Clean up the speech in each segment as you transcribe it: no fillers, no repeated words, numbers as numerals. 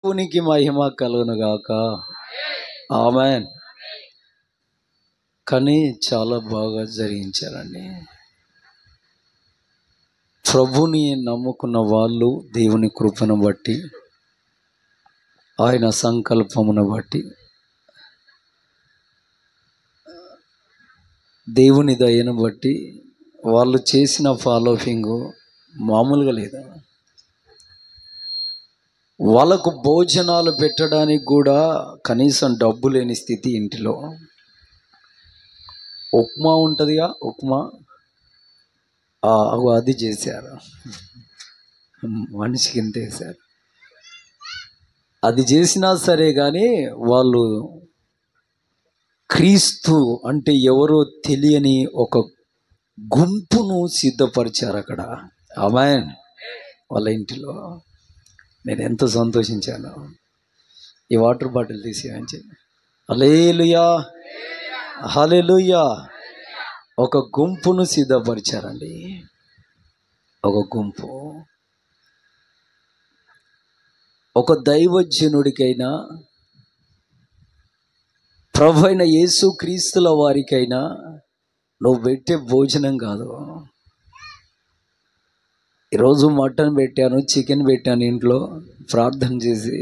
దేవునికి మహిమ కలుగును గాక. ఆమేన్. కానీ చాలా బాగా జరిగించారండి. ప్రభుని నమ్ముకున్న వాళ్ళు దేవుని కృపను బట్టి, ఆయన సంకల్పమును బట్టి, దేవుని దయను బట్టి వాళ్ళు చేసిన ఫాలోయింగ్ మామూలుగా లేదు. వాళ్ళకు భోజనాలు పెట్టడానికి కూడా కనీసం డబ్బు లేని స్థితి ఇంటిలో. ఉప్మా ఉంటుందిగా, ఉప్మా అది చేశారు, మనిషికి ఇంత వేశారు. అది చేసినా సరే కానీ వాళ్ళు క్రీస్తు అంటే ఎవరో తెలియని ఒక గుంపును సిద్ధపరిచారు అక్కడ. ఆమేన్. వాళ్ళ ఇంటిలో నేను ఎంత సంతోషించాను. ఈ వాటర్ బాటిల్ తీసేయండి. హల్లెలూయా, హల్లెలూయా. ఒక గుంపును సిద్ధపరిచారండి. ఒక గుంపు. ఒక దైవజనుడికైనా, ప్రభు అయిన యేసు క్రీస్తుల వారికైనా నువ్వు పెట్టే భోజనం కాదు. ఈరోజు మటన్ పెట్టాను, చికెన్ పెట్టాను ఇంట్లో ప్రార్థన చేసి,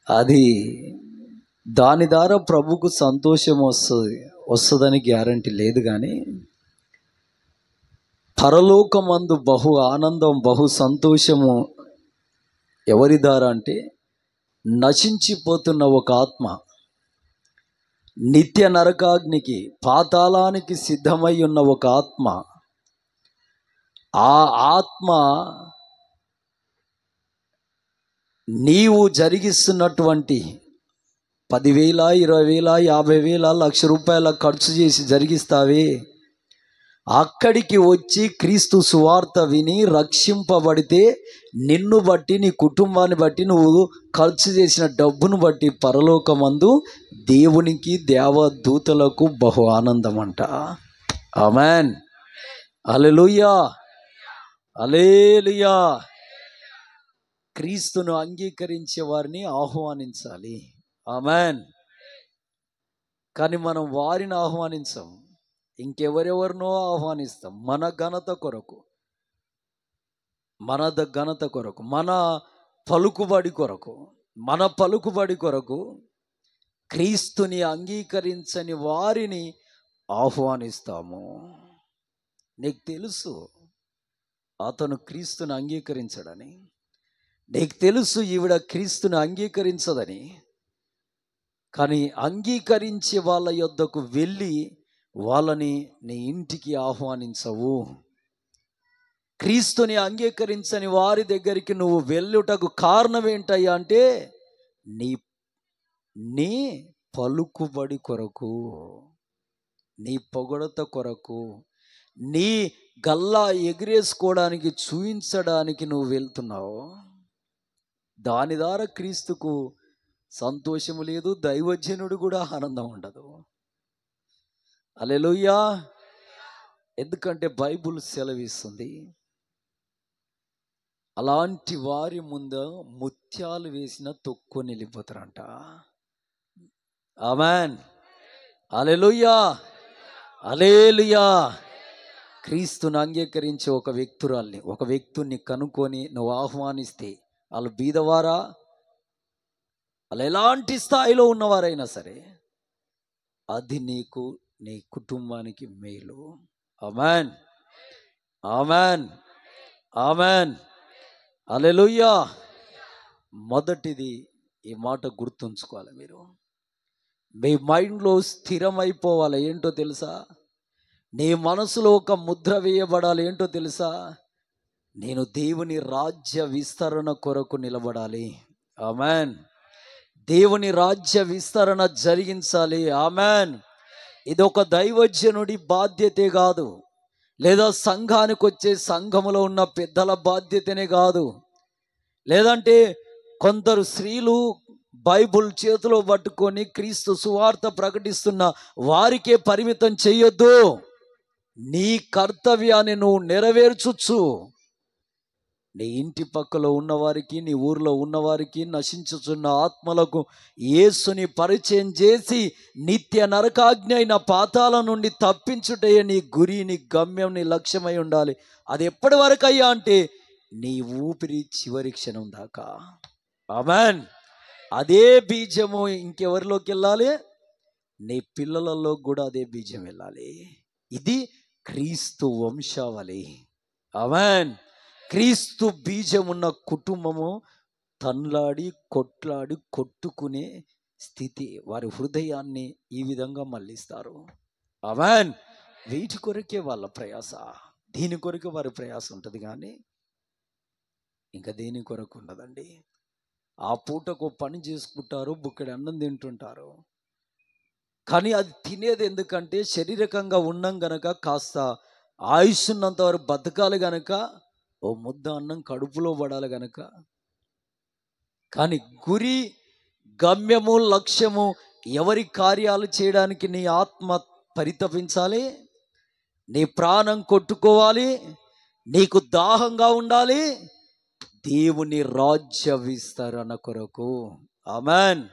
అది దాని ద్వారా ప్రభుకు సంతోషం వస్తుందని గ్యారంటీ లేదు. కానీ పరలోకమందు బహు ఆనందం, బహు సంతోషము ఎవరి ద్వారా అంటే నశించిపోతున్న ఒక ఆత్మ, నిత్య నరకాగ్నికి పాతాళానికి సిద్ధమై ఉన్న ఒక ఆత్మ, ఆ ఆత్మ నీవు జరిగిస్తున్నటువంటి 10,000, 20,000, 50,000, ₹1,00,000 ఖర్చు చేసి జరిగిస్తావే, అక్కడికి వచ్చి క్రీస్తు సువార్త విని రక్షింపబడితే నిన్ను బట్టి, నీ కుటుంబాన్ని బట్టి, నువ్వు ఖర్చు చేసిన డబ్బును బట్టి పరలోకమందు దేవునికి, దేవదూతలకు బహు ఆనందం అంట. ఆమేన్. హల్లెలూయా, హల్లెలూయా. క్రీస్తును అంగీకరించే వారిని ఆహ్వానించాలి. ఆమేన్. కానీ మనం వారిని ఆహ్వానించాం, ఇంకెవరెవరినో ఆహ్వానిస్తాం. మన ఘనత కొరకు, మన ఘనత కొరకు, మన పలుకుబడి కొరకు క్రీస్తుని అంగీకరించని వారిని ఆహ్వానిస్తాము. నీకు తెలుసు అతను క్రీస్తుని అంగీకరించడని, నీకు తెలుసు ఈవిడ క్రీస్తుని అంగీకరించదని. కానీ అంగీకరించే వాళ్ళ యొద్దకు వెళ్ళి వాళ్ళని నీ ఇంటికి ఆహ్వానించవు. క్రీస్తుని అంగీకరించని వారి దగ్గరికి నువ్వు వెళ్ళుటకు కారణం ఏంటయ్యా అంటే నీ పలుకుబడి కొరకు, నీ పొగడత కొరకు, నీ గల్లా ఎగిరేసుకోవడానికి, చూయించడానికి నువ్వు వెళ్తున్నావు. దాని ద్వారా క్రీస్తుకు సంతోషము లేదు, దైవజనుడు కూడా ఆనందం ఉండదు. హల్లెలూయా. ఎందుకంటే బైబుల్ సెలవిస్తుంది, అలాంటి వారి ముందు ముత్యాలు వేసిన తొక్కుని వెళ్ళిపోతారంట. ఆమేన్. హల్లెలూయా, హల్లెలూయా. క్రీస్తుని అంగీకరించే ఒక వ్యక్తుని కనుక్కొని నువ్వు ఆహ్వానిస్తే, వాళ్ళు బీదవారా, వాళ్ళు ఎలాంటి స్థాయిలో ఉన్నవారైనా సరే, అది నీకు, నీ కుటుంబానికి మేలు. ఆమేన్, ఆమేన్, ఆమేన్. హల్లెలూయా. మొదటిది ఈ మాట గుర్తుంచుకోవాలి. మీరు మీ మైండ్లో స్థిరమైపోవాలి. ఏంటో తెలుసా? నీ మనసులో ఒక ముద్ర వేయబడాలి. ఏంటో తెలుసా? నేను దేవుని రాజ్య విస్తరణ కొరకు నిలబడాలి. ఆమేన్. దేవుని రాజ్య విస్తరణ జరిగించాలి. ఆమేన్. ఇది ఒక దైవజనుడి బాధ్యతే కాదు, లేదా సంఘానికి వచ్చే సంఘములో ఉన్న పెద్దల బాధ్యతనే కాదు, లేదంటే కొందరు స్త్రీలు బైబుల్ చేతిలో పట్టుకొని క్రీస్తు సువార్త ప్రకటిస్తున్న వారికే పరిమితం చెయ్యొద్దు. నీ కర్తవ్యాన్ని నువ్వు నెరవేర్చొచ్చు. నీ ఇంటి పక్కలో ఉన్నవారికి, నీ ఊర్లో ఉన్నవారికి, నశించుచున్న ఆత్మలకు యేసుని పరిచయం చేసి నిత్య నరకాజ్ఞ అయిన పాతాల నుండి తప్పించుటయే నీ గురి, నీ గమ్యం, నీ లక్ష్యమై ఉండాలి. అది ఎప్పటి వరకు అయ్యా అంటే నీ ఊపిరి చివరి క్షణం దాకా. ఆమేన్. అదే బీజము ఇంకెవరిలోకి వెళ్ళాలి? నీ పిల్లలలో కూడా అదే బీజం వెళ్ళాలి. ఇది క్రీస్తు వంశావళి. ఆమేన్. క్రీస్తు బీజం ఉన్న కుటుంబము తన్లాడి కొట్లాడి కొట్టుకునే స్థితి, వారి హృదయాన్ని ఈ విధంగా మళ్ళిస్తారు. ఆమేన్. వీటి కొరకే వాళ్ళ ప్రయాస, దీని కొరకే వారి ప్రయాస ఉంటుంది, కానీ ఇంకా దేని కొరకు ఉండదండి. ఆ పూటకు పని చేసుకుంటారు, బుక్కడి అన్నం తింటుంటారు, కానీ అది తినేది ఎందుకంటే శారీరకంగా ఉన్నాం గనక, కాస్త ఆయుష్ ఉన్నంత వరకు బతకాలి గనక, ఓ ముద్ద అన్నం కడుపులో పడాలి గనక. కానీ గురి, గమ్యము, లక్ష్యము, ఎవరి కార్యాలు చేయడానికి నీ ఆత్మ పరితపించాలి, నీ ప్రాణం కొట్టుకోవాలి, నీకు దాహంగా ఉండాలి, దేవుని రాజ్య విస్తరణ కొరకు. ఆమేన్.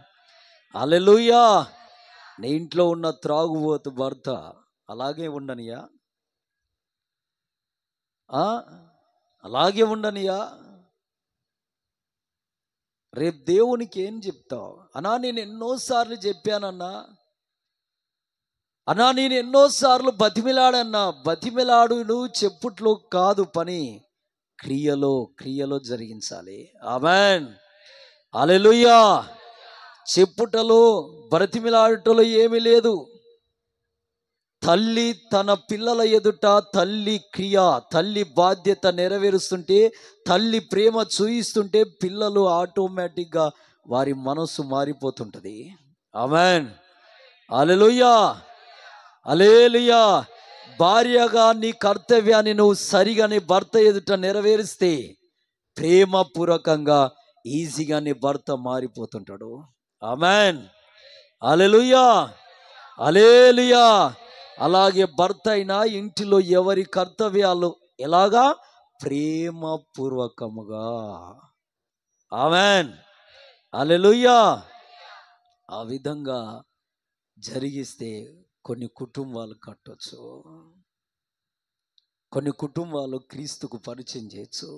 హల్లెలూయా. నీ ఇంట్లో ఉన్న త్రాగుబోతు భర్త అలాగే ఉండనియా? అలాగే ఉండనియా? రేపు దేవునికి ఏం చెప్తావు? అన్నా నేను ఎన్నోసార్లు చెప్పానన్నా, అన్నా నేను ఎన్నోసార్లు బతిమిలాడన్నా. బతిమిలాడు నువ్వు చెప్పుట్లో కాదు పని, క్రియలో జరిగించాలి. ఆమేన్. హల్లెలూయా. చెప్పుటలో బ్రతిమిలాడటలో ఏమీ లేదు. తల్లి తన పిల్లల ఎదుట తల్లి క్రియ, తల్లి బాధ్యత నెరవేరుస్తుంటే, తల్లి ప్రేమ చూయిస్తుంటే పిల్లలు ఆటోమేటిక్గా వారి మనసు మారిపోతుంటుంది. ఆమేన్. హల్లెలూయా. హల్లెలూయా. భార్యగా నీ కర్తవ్యాన్ని నువ్వు సరిగా నీ భర్త ఎదుట నెరవేరిస్తే ప్రేమపూర్వకంగా ఈజీగా నీ భర్త మారిపోతుంటాడు. ఆమేన్. హల్లెలూయా. హల్లెలూయా. అలాగే భర్త అయినా ఇంటిలో ఎవరి కర్తవ్యాలు ఎలాగా? ప్రేమపూర్వకముగా. ఆమేన్. హల్లెలూయా. ఆ విధంగా జరిగిస్తే కొన్ని కుటుంబాలు కట్టొచ్చు, కొన్ని కుటుంబాలు క్రీస్తుకు పరిచయం చేయొచ్చు,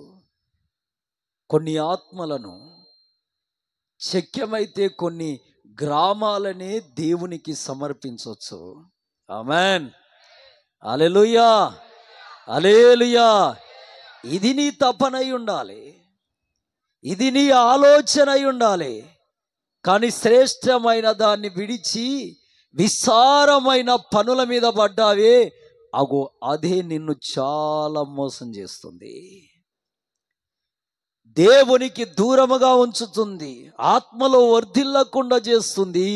కొన్ని ఆత్మలను, శక్యమైతే కొన్ని గ్రామాలనే దేవునికి సమర్పించవచ్చు. ఆమేన్. హల్లెలూయా. హల్లెలూయా. ఇది నీ తపనై ఉండాలి, ఇది నీ ఆలోచన అయి ఉండాలి. కానీ శ్రేష్టమైన దాన్ని విడిచి విస్తారమైన పనుల మీద పడ్డావే, అగో అదే నిన్ను చాలా మోసం చేస్తుంది, దేవునికి దూరముగా ఉంచుతుంది, ఆత్మలో వర్ధిల్లకుండా చేస్తుంది.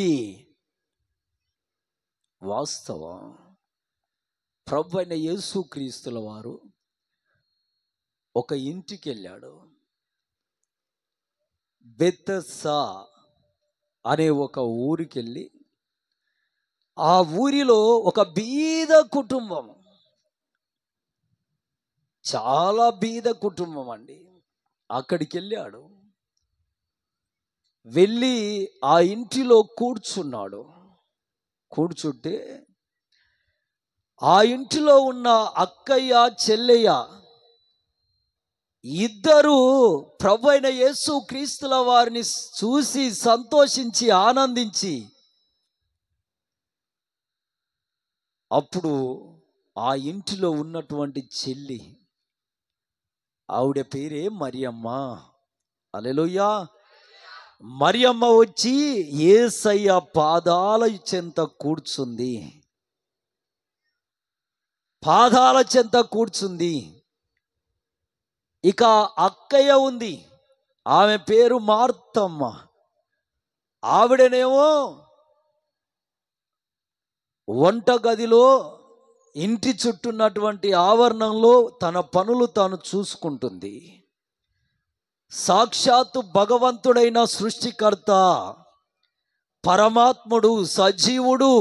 వాస్తవం. ప్రభువైన యేసుక్రీస్తుల వారు ఒక ఇంటికి వెళ్ళాడు. బెతెస్దా అనే ఒక ఊరికి వెళ్ళి, ఆ ఊరిలో ఒక బీద కుటుంబం, చాలా బీద కుటుంబం అండి, అక్కడికి వెళ్ళాడు. వెళ్ళి ఆ ఇంటిలో కూర్చున్నాడు. కూర్చుంటే ఆ ఇంటిలో ఉన్న అక్కయ్య, చెల్లెయ్య ఇద్దరు ప్రభువైన యేసు క్రీస్తుల వారిని చూసి సంతోషించి ఆనందించి, అప్పుడు ఆ ఇంటిలో ఉన్నటువంటి చెల్లి, ఆవిడ పేరే మరియమ్మ. హల్లెలూయా. మరియమ్మ వచ్చి యేసయ్య పాదాల చెంత కూర్చుంది. పాదాల చెంత కూర్చుంది. ఇక అక్కయ్య ఉంది, ఆమె పేరు మార్తమ్మ. ఆవిడనేమో వంటగదిలో ఇంటి చుట్టూన్నటువంటి ఆవరణంలో తన పనులు తాను చూసుకుంటుంది. సాక్షాత్తు భగవంతుడైన సృష్టికర్త, పరమాత్ముడు, సజీవుడు,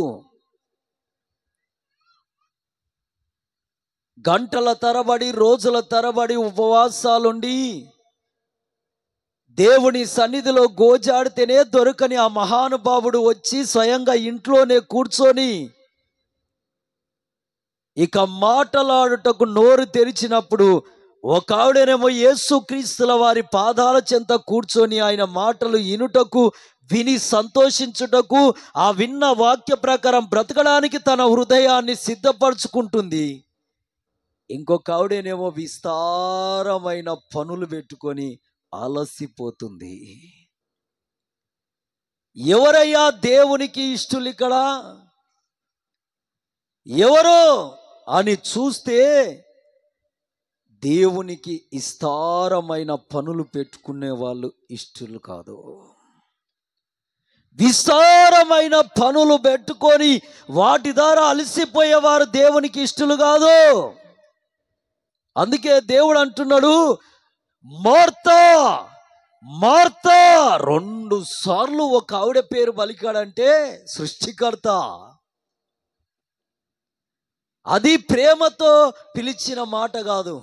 గంటల తరబడి రోజుల తరబడి ఉపవాసాలుండి దేవుని సన్నిధిలో గోజాడితేనే దొరకని ఆ మహానుభావుడు వచ్చి స్వయంగా ఇంట్లోనే కూర్చొని ఇక మాటలాడుటకు నోరు తెరిచినప్పుడు ఒక ఆవిడనేమో యేసుక్రీస్తుల వారి పాదాల చెంత కూర్చొని ఆయన మాటలు వినుటకు, విని సంతోషించుటకు, ఆ విన్న వాక్య ప్రకారం బ్రతకడానికి తన హృదయాన్ని సిద్ధపరచుకుంటుంది. ఇంకొక ఆవిడనేమో విస్తారమైన పనులు పెట్టుకొని అలసిపోతుంది. ఎవరయ్యా దేవునికి ఇష్టలు ఇక్కడ? ఎవరో అని చూస్తే దేవునికి విస్తారమైన పనులు పెట్టుకునే వాళ్ళు ఇష్టలు కాదు. విస్తారమైన పనులు పెట్టుకొని వాటి ద్వారా అలసిపోయేవారు దేవునికి ఇష్టలు కాదు. అందుకే దేవుడు అంటున్నాడు, మార్తా మార్తా. 2 సార్లు ఒక ఆవిడ పేరు పలికాడంటే సృష్టికర్త. అది ప్రేమతో పిలిచిన మాట కాదు.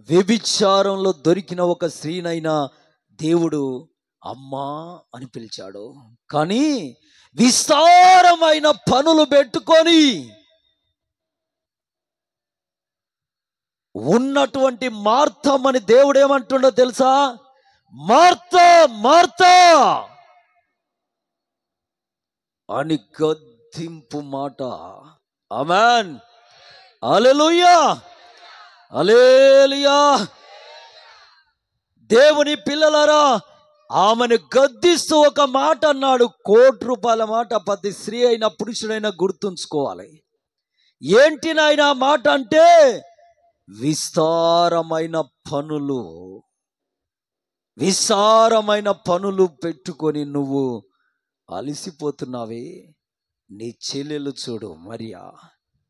వ్యభిచారంలో దొరికిన ఒక స్త్రీనైనా దేవుడు అమ్మా అని పిలిచాడు. కానీ విస్తారమైన పనులు పెట్టుకొని ఉన్నటువంటి మార్తమ్మని దేవుడు ఏమంటుండో తెలుసా? మార్తా మార్తా అని గద్దింపు మాట. ఆమేన్, హల్లెలూయా, హల్లెలూయా. దేవుని పిల్లలారా, ఆమెను గద్దిస్తూ ఒక మాట అన్నాడు. ₹1,00,00,000 మాట ప్రతి స్త్రీ అయినా పురుషుడైనా గుర్తుంచుకోవాలి. ఏంటి నాయన మాట అంటే, విస్తారమైన పనులు పెట్టుకొని నువ్వు అలసిపోతున్నావే. నీ చెల్లెలు చూడు, మరియా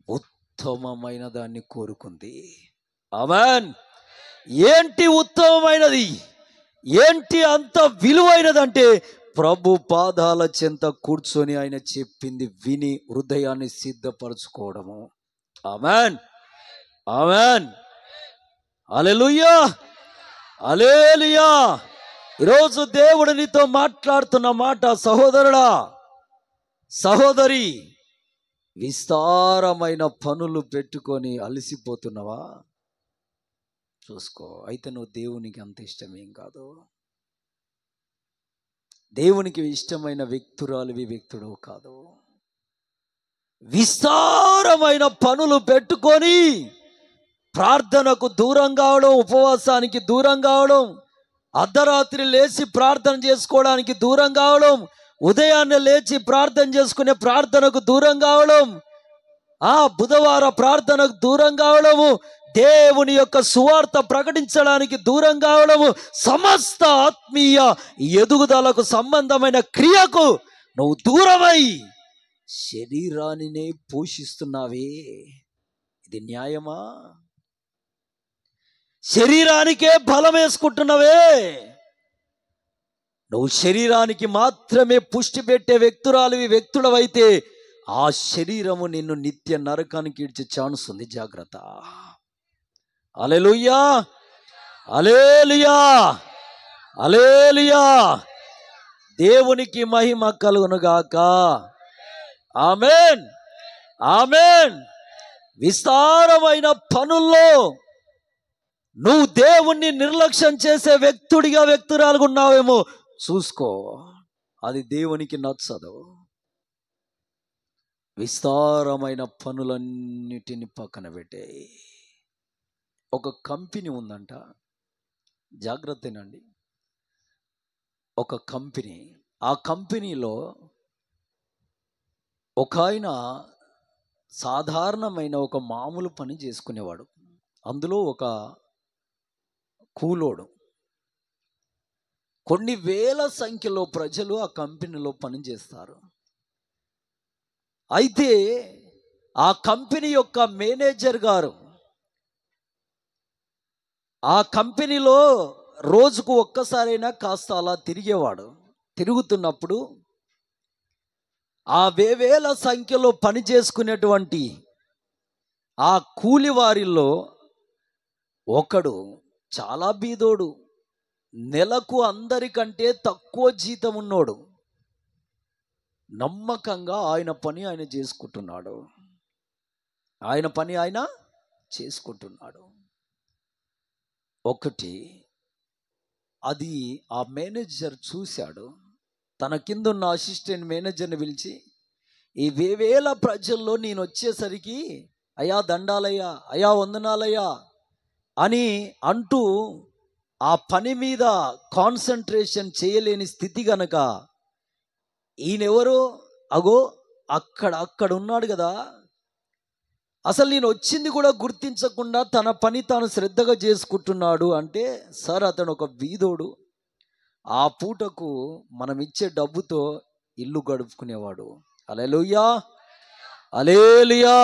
ఉత్తమమైన దాన్ని కోరుకుంది. ఆమేన్. ఏంటి ఉత్తమమైనది? ఏంటి అంత విలువైనదంటే, ప్రభు పాదాల చెంత కూర్చొని ఆయన చెప్పింది విని హృదయాన్ని సిద్ధపరచుకోవడము. ఆమేన్, ఆమేన్, హల్లెలూయా, హల్లెలూయా. ఈరోజు దేవుడు నీతో మాట్లాడుతున్న మాట, సహోదరుడా, సహోదరి, విస్తారమైన పనులు పెట్టుకొని అలసిపోతున్నావా? చూసుకో. అయితే నువ్వు దేవునికి అంత ఇష్టమేం కాదు. దేవునికి ఇష్టమైన వ్యక్తురాలివి, వ్యక్తుడు కాదు. విస్తారమైన పనులు పెట్టుకొని ప్రార్థనకు దూరం కావడం, ఉపవాసానికి దూరం కావడం, అర్ధరాత్రి లేచి ప్రార్థన చేసుకోవడానికి దూరం కావడం, ఉదయాన్నే లేచి ప్రార్థన చేసుకునే ప్రార్థనకు దూరం కావడం, బుధవార ప్రార్థనకు దూరం కావడము, దేవుని యొక్క సువార్త ప్రకటించడానికి దూరం కావడము, సమస్త ఆత్మీయ ఎదుగుదలకు సంబంధమైన క్రియకు నువ్వు దూరమై శరీరాన్నే పోషిస్తున్నావే. ఇది న్యాయమా? శరీరానికే బలం వేసుకుంటున్నావే. నువ్వు శరీరానికి మాత్రమే పుష్టి పెట్టే వ్యక్తుడవైతే ఆ శరీరము నిన్ను నిత్య నరకానికి ఇడ్చే ఛాన్స్ ఉంది. జాగ్రత్త. హల్లెలూయా, హల్లెలూయా, హల్లెలూయా. దేవునికి మహిమ కలుగును గాక. ఆమేన్, ఆమేన్. విస్తారమైన పనుల్లో నువ్వు దేవుణ్ణి నిర్లక్ష్యం చేసే వ్యక్తురాలుగా ఉన్నావేమో చూసుకో. అది దేవునికి నచ్చదు. విస్తారమైన పనులన్నిటిని పక్కన పెట్టే ఒక కంపెనీ ఉందంట. జాగ్రత్తనండి. ఒక కంపెనీ, ఆ కంపెనీలో ఒక ఆయన సాధారణమైన ఒక మామూలు పని చేసుకునేవాడు. అందులో ఒక కూలోడు. కొన్ని వేల సంఖ్యలో ప్రజలు ఆ కంపెనీలో పనిచేస్తారు. అయితే ఆ కంపెనీ యొక్క మేనేజర్ గారు ఆ కంపెనీలో రోజుకు ఒక్కసారైనా కాస్త అలా తిరిగేవాడు. తిరుగుతున్నప్పుడు ఆ వేల సంఖ్యలో పని చేసుకునేటువంటి ఆ కూలి వారిలో ఒకడు చాలా బీదోడు, నెలకు అందరికంటే తక్కువ జీతం ఉన్నోడు. నమ్మకంగా ఆయన పని ఆయన చేసుకుంటున్నాడు. ఒకటి అది ఆ మేనేజర్ చూశాడు. తన కింద ఉన్న అసిస్టెంట్ మేనేజర్ని పిలిచి, ఈ వేవేల ప్రజల్లో నేను వచ్చేసరికి అయ్యా దండాలయ్యా, అయ్యా వందనాలయ్యా అని అంటూ ఆ పని మీద కాన్సన్ట్రేషన్ చేయలేని స్థితి గనక, ఈయనెవరో అగో అక్కడ ఉన్నాడు కదా, అసలు నేను వచ్చింది కూడా గుర్తించకుండా తన పని తాను శ్రద్ధగా చేసుకుంటున్నాడు అంటే, సార్ అతను ఒక బీదోడు, ఆ పూటకు మనం ఇచ్చే డబ్బుతో ఇల్లు గడుపుకునేవాడు. హల్లెలూయా, హల్లెలూయా.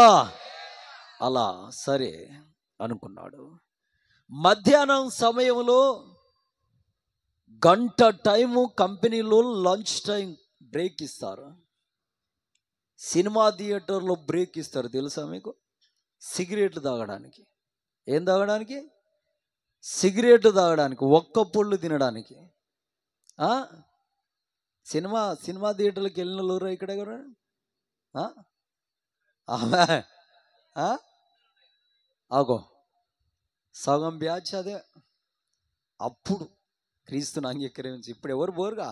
అలా సరే అనుకున్నాడు. మధ్యాహ్నం సమయంలో గంట టైము కంపెనీలో లంచ్ టైం బ్రేక్ ఇస్తారు. సినిమా థియేటర్లో బ్రేక్ ఇస్తారు తెలుసా మీకు? సిగరెట్లు తాగడానికి. ఏం తాగడానికి? సిగరెట్ తాగడానికి, ఒక్క పొళ్ళు తినడానికి. సినిమా థియేటర్లకు వెళ్ళిన లోరా ఇక్కడ కూడా ఆగో సగం బ్యాచ్ అదే. అప్పుడు క్రీస్తుని అంగీకరించి ఇప్పుడు ఎవరు పోరుగా.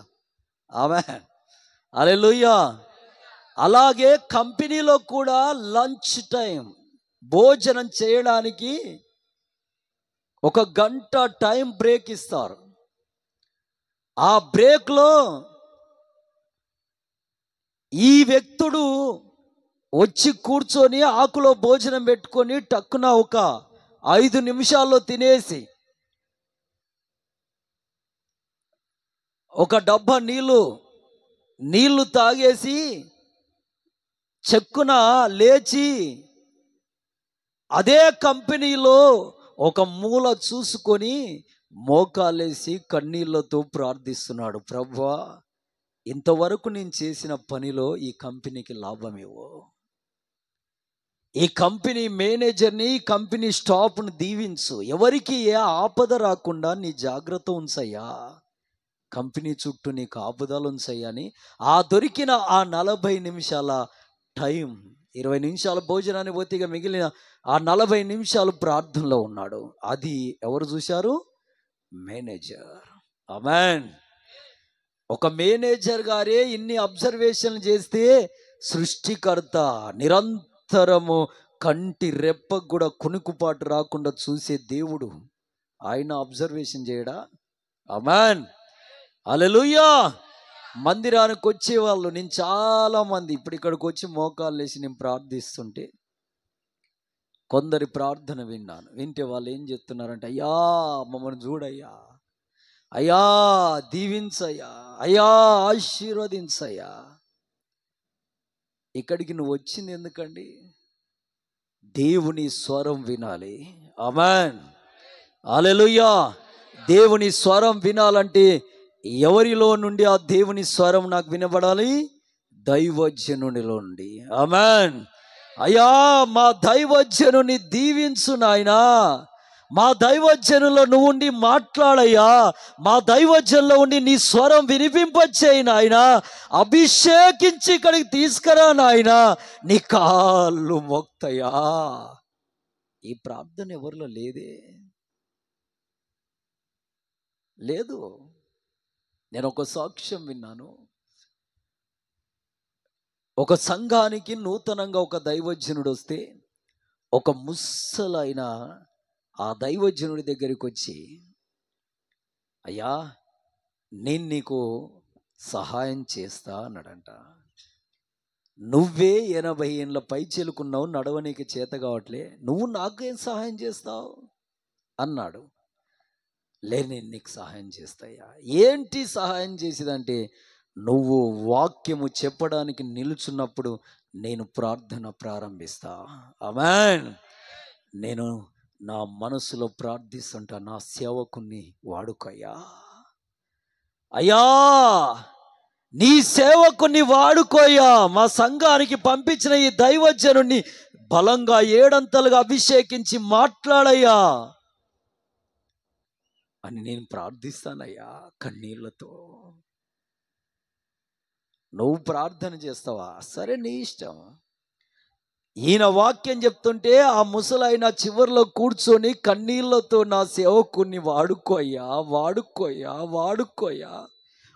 ఆమేన్, హల్లెలూయా. అలాగే కంపెనీలో కూడా లంచ్ టైం, భోజనం చేయడానికి ఒక గంట టైం బ్రేక్ ఇస్తారు. ఆ బ్రేక్లో ఈ వ్యక్తుడు వచ్చి కూర్చొని ఆకులో భోజనం పెట్టుకొని టక్కున ఒక 5 నిమిషాల్లో తినేసి ఒక డబ్బా నీళ్లు తాగేసి చెక్కున లేచి అదే కంపెనీలో ఒక మూల చూసుకొని మోకాలేసి కన్నీళ్లతో ప్రార్థిస్తున్నాడు, ప్రభువా ఇంతవరకు నేను చేసిన పనిలో ఈ కంపెనీకి లాభం ఇవ్వు, ఈ కంపెనీ మేనేజర్ని, ఈ కంపెనీ స్టాఫ్ను దీవించు, ఎవరికి ఏ ఆపద రాకుండా నీ జాగ్రత్త ఉంచయ్యా, కంపెనీ చుట్టూ నీకు ఆపదలు ఉంచయ్యా అని ఆ దొరికిన ఆ 40 నిమిషాల టైం, 20 నిమిషాల భోజనాన్ని పోతే ఇక మిగిలిన ఆ 40 నిమిషాలు ప్రార్థనలో ఉన్నాడు. అది ఎవరు చూశారు? మేనేజర్. ఆమేన్. ఒక మేనేజర్ గారే ఇన్ని అబ్జర్వేషన్లు చేస్తే సృష్టికర్త నిరంతరము కంటి రెప్పకు కూడా కునుకుపాటు రాకుండా చూసే దేవుడు ఆయన అబ్జర్వేషన్ చేయడా? ఆమేన్, హల్లెలూయా. మందిరానికి వచ్చేవాళ్ళు నేను చాలా మంది ఇప్పుడు ఇక్కడికి వచ్చి మోకాలు వేసి నేను ప్రార్థిస్తుంటే కొందరి ప్రార్థన వింటే వాళ్ళు ఏం చెప్తున్నారంటే, అయ్యా మమ్మల్ని చూడయ్యా, అయ్యా దీవించయ్యా, అయ్యా ఆశీర్వదించయ్యా. ఇక్కడికి నువ్వు వచ్చింది ఎందుకండి? దేవుని స్వరం వినాలి. ఆమేన్, హల్లెలూయా. దేవుని స్వరం వినాలంటే ఎవరిలో నుండి ఆ దేవుని స్వరం నాకు వినబడాలి? దైవజనునిలో నుండి. ఆమేన్. అయ్యా మా దైవజనుని దీవించు నాయనా, మా దైవజనులో నువ్వు ఉండి మాట్లాడయ్యా, మా దైవజనులో ఉండి నీ స్వరం వినిపింపచేయి నాయనా, అభిషేకించి ఇక్కడికి తీసుకురా నాయనా, నీ కాళ్ళు మోక్తయ్యా. ఈ ప్రార్థన ఎవరిలో లేదు. నేను ఒక సాక్ష్యం విన్నాను. ఒక సంఘానికి నూతనంగా ఒక దైవజనుడు వస్తే ఒక ముసలైన ఆ దైవజనుడి దగ్గరికి వచ్చి, అయ్యా నేను నీకు సహాయం చేస్తా అన్నాడంట. నువ్వే 80 ఏళ్ళ పై చెలుకున్నావు, నడవనీకి చేత కావట్లే, నువ్వు నాకేం సహాయం చేస్తావు అన్నాడు. నేను నీకు సహాయం చేస్తాయా. ఏంటి సహాయం చేసేదంటే, నువ్వు వాక్యము చెప్పడానికి నిలుచున్నప్పుడు నేను ప్రార్థన ప్రారంభిస్తా. ఆమేన్. నేను నా మనసులో ప్రార్థిస్తుంటా, నా సేవకుని వాడుకయ్యా, అయ్యా నీ సేవకుని వాడుకోయ్యా, మా సంఘానికి పంపించిన ఈ దైవజనుని బలంగా ఏడంతలుగా అభిషేకించి మాట్లాడయ్యా అని నేను ప్రార్థిస్తానయ్యా కన్నీళ్లతో. నువ్వు ప్రార్థన చేస్తావా? సరే, నీ ఇష్టం. ఈయన వాక్యం చెప్తుంటే ఆ ముసలాయన చివర్లో కూర్చొని కన్నీళ్లతో, నా సేవకుణ్ణి వాడుకోయ్యా, వాడుకోయ్యా, వాడుకోయ్యా,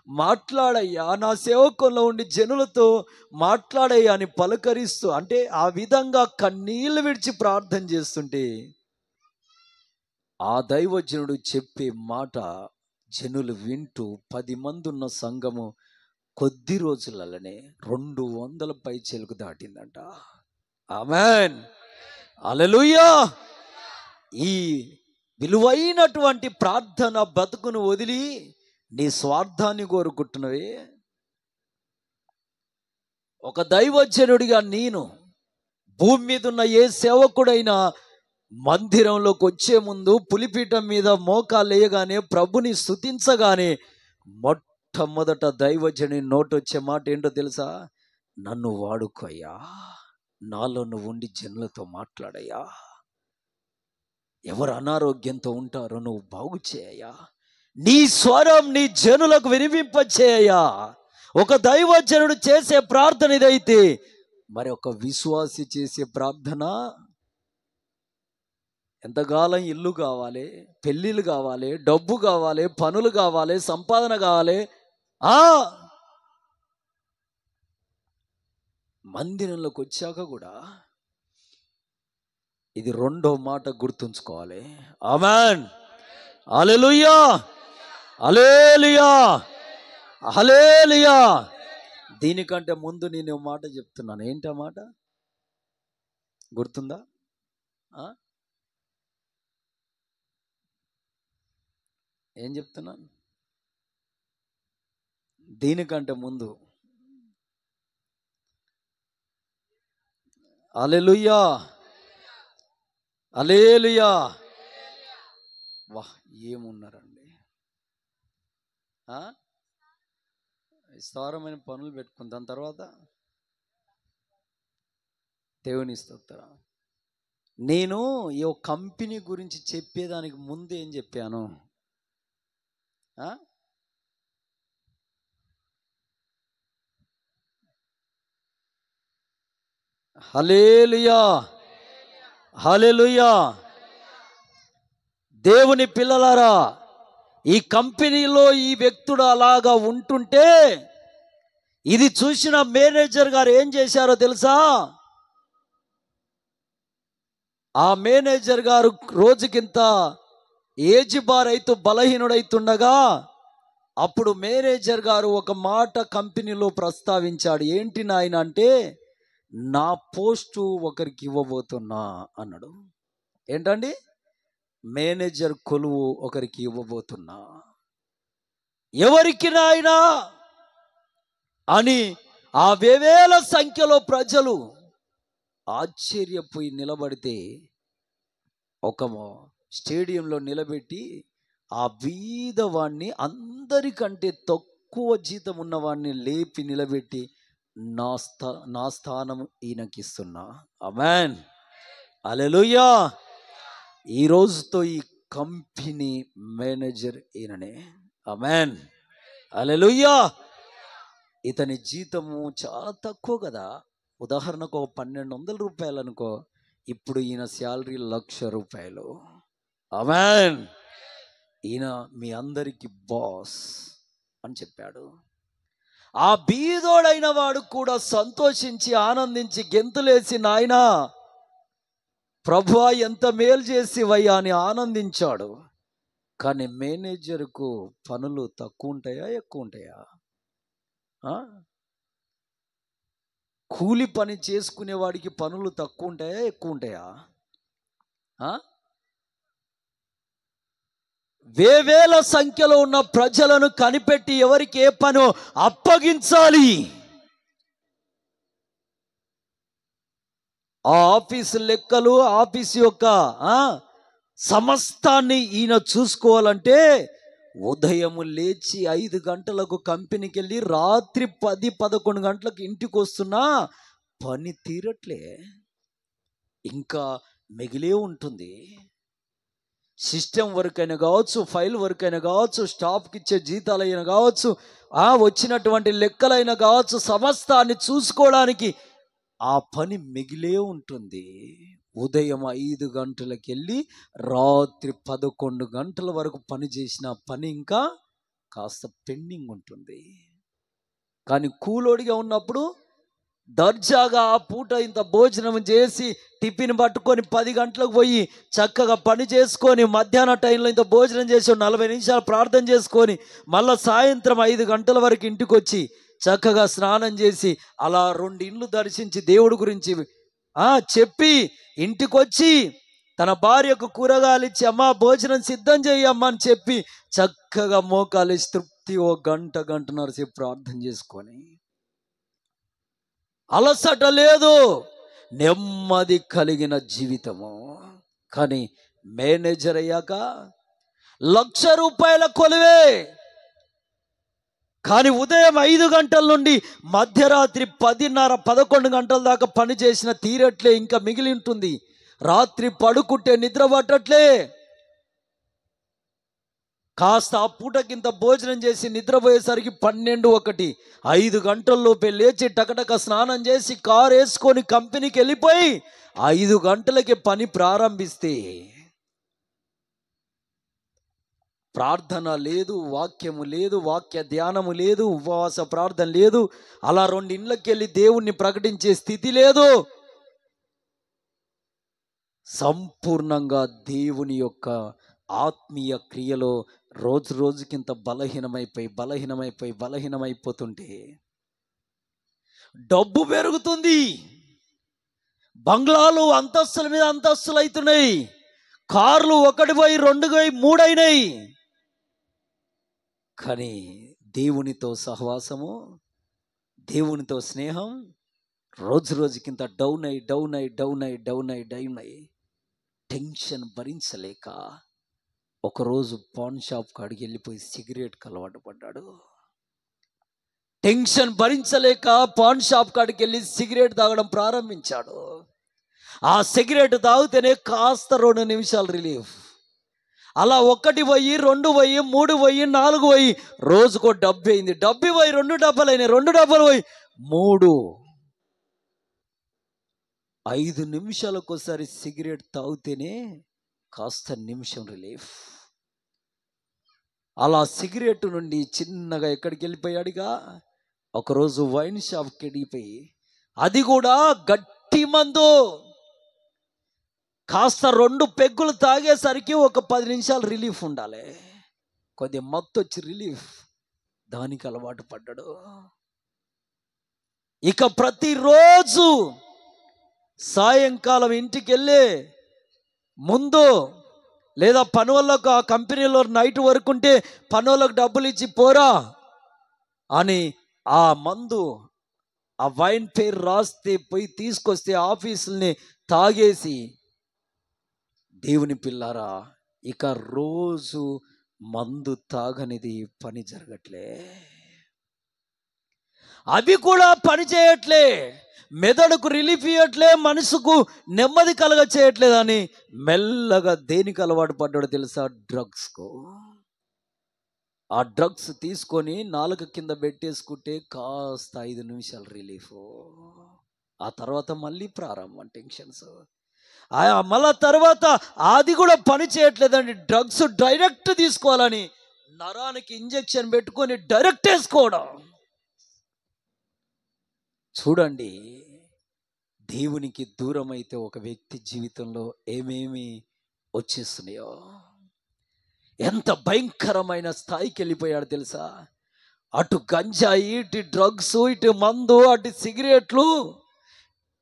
మాట్లాడయ్యా, నా సేవకుల్లో ఉండి జనులతో మాట్లాడయ్యా అని పలకరిస్తూ, అంటే ఆ విధంగా కన్నీళ్లు విడిచి ప్రార్థన చేస్తుంటే ఆ దైవజనుడు చెప్పే మాట జనులు వింటూ 10 మంది ఉన్న సంఘము కొద్ది రోజులలోనే 200 పైచెలకు దాటిందంట. ఆమేన్, హల్లెలూయా. ఈ విలువైనటువంటి ప్రార్థన బతుకును వదిలి నీ స్వార్థాన్ని కోరుకుంటున్నవే. ఒక దైవజనుడిగా నేను భూమి మీద ఉన్న ఏ సేవకుడైనా మందిరంలోకి వచ్చే ముందు పులిపీఠం మీద మోకాలు వేయగానే, ప్రభుని స్తుతించగానే మొట్టమొదట దైవజనుని నోటొచ్చే మాట ఏంటో తెలుసా? నన్ను వాడుకోయ్యా, నాలో నువ్వు ఉండి జనులతో మాట్లాడయ్యా, ఎవరు అనారోగ్యంతో ఉంటారో నువ్వు బాగు చేయయ్యా, నీ స్వరం నీ జనులకు వినిపింపచేయ్యా. ఒక దైవజనుడు చేసే ప్రార్థన ఇదైతే మరి ఒక విశ్వాసి చేసే ప్రార్థన, ఎంతకాలం ఇల్లు కావాలి, పెళ్ళిళ్ళు కావాలి, డబ్బు కావాలి, పనులు కావాలి, సంపాదన కావాలి, మందిరంలోకి వచ్చాక కూడా ఇది రెండో మాట గుర్తుంచుకోవాలి. ఆమేన్, హల్లెలూయా, హల్లెలూయా, హల్లెలూయా. దీనికంటే ముందు నేను మాట చెప్తున్నాను. ఏంటి ఆ మాట? గుర్తుందా? ఏం చెప్తున్నాను? దీనికంటే ముందు హల్లెలూయా, హల్లెలూయా. వాహ్, ఏమున్నారండి! విస్తారమైన పనులు పెట్టుకుని దాని తర్వాత దేవుని స్తోత్రం. నేను ఈ కంపెనీ గురించి చెప్పేదానికి ముందు ఏం చెప్పాను? హల్లెలూయా, హల్లెలూయా. దేవుని పిల్లలారా, ఈ కంపెనీలో ఈ వ్యక్తుడు అలాగా ఉంటుంటే ఇది చూసిన మేనేజర్ గారు ఏం చేశారో తెలుసా? ఆ మేనేజర్ గారు రోజుకింత ఏజ్ బార్ అయితే బలహీనుడైతుండగా అప్పుడు మేనేజర్ గారు ఒక మాట కంపెనీలో ప్రస్తావించాడు. ఏంటి నాయన అంటే, నా పోస్టు ఒకరికి ఇవ్వబోతున్నా అన్నాడు. ఏంటండి? మేనేజర్ కొలువు ఒకరికి ఇవ్వబోతున్నా. ఎవరికి నాయనా అని ఆ వేవేల సంఖ్యలో ప్రజలు ఆశ్చర్యపోయి నిలబడితే, ఒక స్టేడియంలో నిలబెట్టి ఆ బీదవాణ్ణి, అందరికంటే తక్కువ జీతం ఉన్నవాడిని లేపి నిలబెట్టి, నా స్థానం ఈయనకిస్తున్నా. ఆమేన్, హల్లెలూయా. ఈ రోజుతో ఈ కంపెనీ మేనేజర్ ఈయననే. ఆమేన్, హల్లెలూయా. ఇతని జీతము చాలా తక్కువ కదా. ఉదాహరణకు 1200 రూపాయలు అనుకో, ఇప్పుడు ఈయన శాలరీ 1,00,000 రూపాయలు. ఆమేన్. ఈయన మీ అందరికి బాస్ అని చెప్పాడు. ఆ బీదోడైన వాడు కూడా సంతోషించి ఆనందించి గెంతులేసి, నాయనా ప్రభువా ఎంత మేలు చేసివయ్యా అని ఆనందించాడు. కానీ మేనేజర్కు పనులు తక్కువ ఉంటాయా, ఎక్కువ ఉంటాయా? కూలి పని చేసుకునే వాడికి పనులు తక్కువ ఉంటాయా, ఎక్కువ ఉంటాయా? వేవేల సంఖ్యలో ఉన్న ప్రజలను కనిపెట్టి ఎవరికి ఏ పనో అప్పగించాలి. ఆ ఆఫీసు లెక్కలు, ఆఫీసు యొక్క సమస్తాన్ని ఈయన చూసుకోవాలంటే ఉదయం లేచి 5 గంటలకు కంపెనీకి వెళ్ళి రాత్రి 10-11 గంటలకు ఇంటికి వస్తున్నా పని తీరట్లే. ఇంకా మిగిలే ఉంటుంది. సిస్టమ్ వర్క్ అయినా కావచ్చు, ఫైల్ వర్క్ అయినా కావచ్చు, స్టాఫ్కి ఇచ్చే జీతాలైనా కావచ్చు, వచ్చినటువంటి లెక్కలైనా కావచ్చు, సమస్తాన్ని చూసుకోవడానికి ఆ పని మిగిలే ఉంటుంది. ఉదయం 5 గంటలకు వెళ్ళి రాత్రి 11 గంటల వరకు పని చేసిన పని ఇంకా కాస్త పెండింగ్ ఉంటుంది. కానీ కూలోడిగా ఉన్నప్పుడు దర్జాగా ఆ పూట ఇంత భోజనం చేసి టిఫిన్ పట్టుకొని 10 గంటలకు పోయి చక్కగా పని చేసుకొని మధ్యాహ్న టైంలో ఇంత భోజనం చేసి 40 నిమిషాలు ప్రార్థన చేసుకొని మళ్ళీ సాయంత్రం 5 గంటల వరకు ఇంటికి వచ్చి చక్కగా స్నానం చేసి అలా 2 ఇండ్లు దర్శించి దేవుడి గురించి చెప్పి ఇంటికి వచ్చి తన భార్యకు కూరగాయలు ఇచ్చి అమ్మా భోజనం సిద్ధం చేయమ్మా అని చెప్పి చక్కగా మోకాలేసి తృప్తి ఓ గంటన్నర సేపు ప్రార్థన చేసుకొని అలసట లేదు, నెమ్మది కలిగిన జీవితము. కానీ మేనేజర్ అయ్యాక ₹1,00,000 కొలువే. కానీ ఉదయం 5 గంటల నుండి మధ్యరాత్రి 10:30, 11 గంటల దాకా పని చేసిన తీరట్లే, ఇంకా మిగిలి ఉంటుంది. రాత్రి పడుకుంటే నిద్ర పట్టట్లే. కాస్త ఆ పూటకింత భోజనం చేసి నిద్రపోయేసరికి 12, 1, 5 గంటల్లోపే లేచి టకటక స్నానం చేసి కారు వేసుకొని కంపెనీకి వెళ్ళిపోయి 5 గంటలకి పని ప్రారంభిస్తే ప్రార్థన లేదు, వాక్యము లేదు, వాక్య ధ్యానము లేదు, ఉపవాస ప్రార్థన లేదు, అలా 2 ఇండ్లకి వెళ్ళి దేవుణ్ణి ప్రకటించే స్థితి లేదు. సంపూర్ణంగా దేవుని యొక్క ఆత్మీయ క్రియలో రోజు రోజుకింత బలహీనమైపోతుంటే డబ్బు పెరుగుతుంది, బంగ్లాలు అంతస్తుల మీద అంతస్తులు అవుతున్నాయి, కార్లు 1 పోయి 2 పోయి 3 అయినాయి. కానీ దేవునితో సహవాసము, దేవునితో స్నేహం రోజు రోజుకింత డౌన్ అయి టెన్షన్ భరించలేక ఒకరోజు పాన్ షాప్ కాడికి వెళ్ళిపోయి సిగరెట్కి అలవాటు పడ్డాడు. టెన్షన్ భరించలేక పాన్ షాప్ కాడికి వెళ్ళి సిగరెట్ తాగడం ప్రారంభించాడు. ఆ సిగరెట్ తాగితేనే కాస్త 2 నిమిషాలు రిలీఫ్. అలా 1 పోయి 2 పోయి 3 పోయి 4 పోయి రోజుకో డబ్బు అయింది. డబ్బు పోయి 2 డబ్బాలు అయినాయి, 2 డబ్బాలు పోయి 3. 5 నిమిషాలకు ఒకసారి సిగరెట్ తాగితేనే కాస్త నిమిషం రిలీఫ్. అలా సిగరెట్ నుండి చిన్నగా ఎక్కడికి వెళ్ళిపోయాడుగా, ఒకరోజు వైన్ షాప్కి వెళ్ళిపోయి, అది కూడా గట్టి మందు, కాస్త 2 పెగ్గులు తాగేసరికి ఒక 10 నిమిషాలు రిలీఫ్ ఉండాలి, కొద్దిగా మత్తు వచ్చి రిలీఫ్, దానికి అలవాటు పడ్డాడు. ఇక ప్రతిరోజు సాయంకాలం ఇంటికి వెళ్ళే ముందు లేదా పని వాళ్ళకు ఆ కంపెనీలో నైట్ వర్క్ ఉంటే పని వాళ్ళకు డబ్బులు ఇచ్చి పోరా అని ఆ మందు, ఆ వైన్ పేరు రాస్తే పోయి తీసుకొస్తే ఆఫీసుల్ని తాగేసి, దేవుని పిల్లారా ఇక రోజు మందు తాగనిది పని జరగట్లే, అవి కూడా పని చేయట్లే, మెదడుకు రిలీఫ్ ఇవ్వట్లే, మనసుకు నెమ్మది కలగ చేయట్లేదని మెల్లగా దేనికి అలవాటు పడ్డాడో తెలుసా? డ్రగ్స్కు. ఆ డ్రగ్స్ తీసుకొని నాలుక కింద పెట్టేసుకుంటే కాస్త 5 నిమిషాలు రిలీఫ్, ఆ తర్వాత మళ్ళీ ప్రారంభం టెన్షన్స్. మళ్ళా తర్వాత అది కూడా పని చేయట్లేదండి. డ్రగ్స్ డైరెక్ట్ తీసుకోవాలని నరానికి ఇంజెక్షన్ పెట్టుకొని డైరెక్ట్ వేసుకోవడం. చూడండి, దేవునికి దూరం అయితే ఒక వ్యక్తి జీవితంలో ఏమేమి వచ్చేస్తున్నాయో, ఎంత భయంకరమైన స్థాయికి వెళ్ళిపోయాడు తెలుసా? అటు గంజాయి, ఇటు డ్రగ్స్, ఇటు మందు, అటు సిగరెట్లు,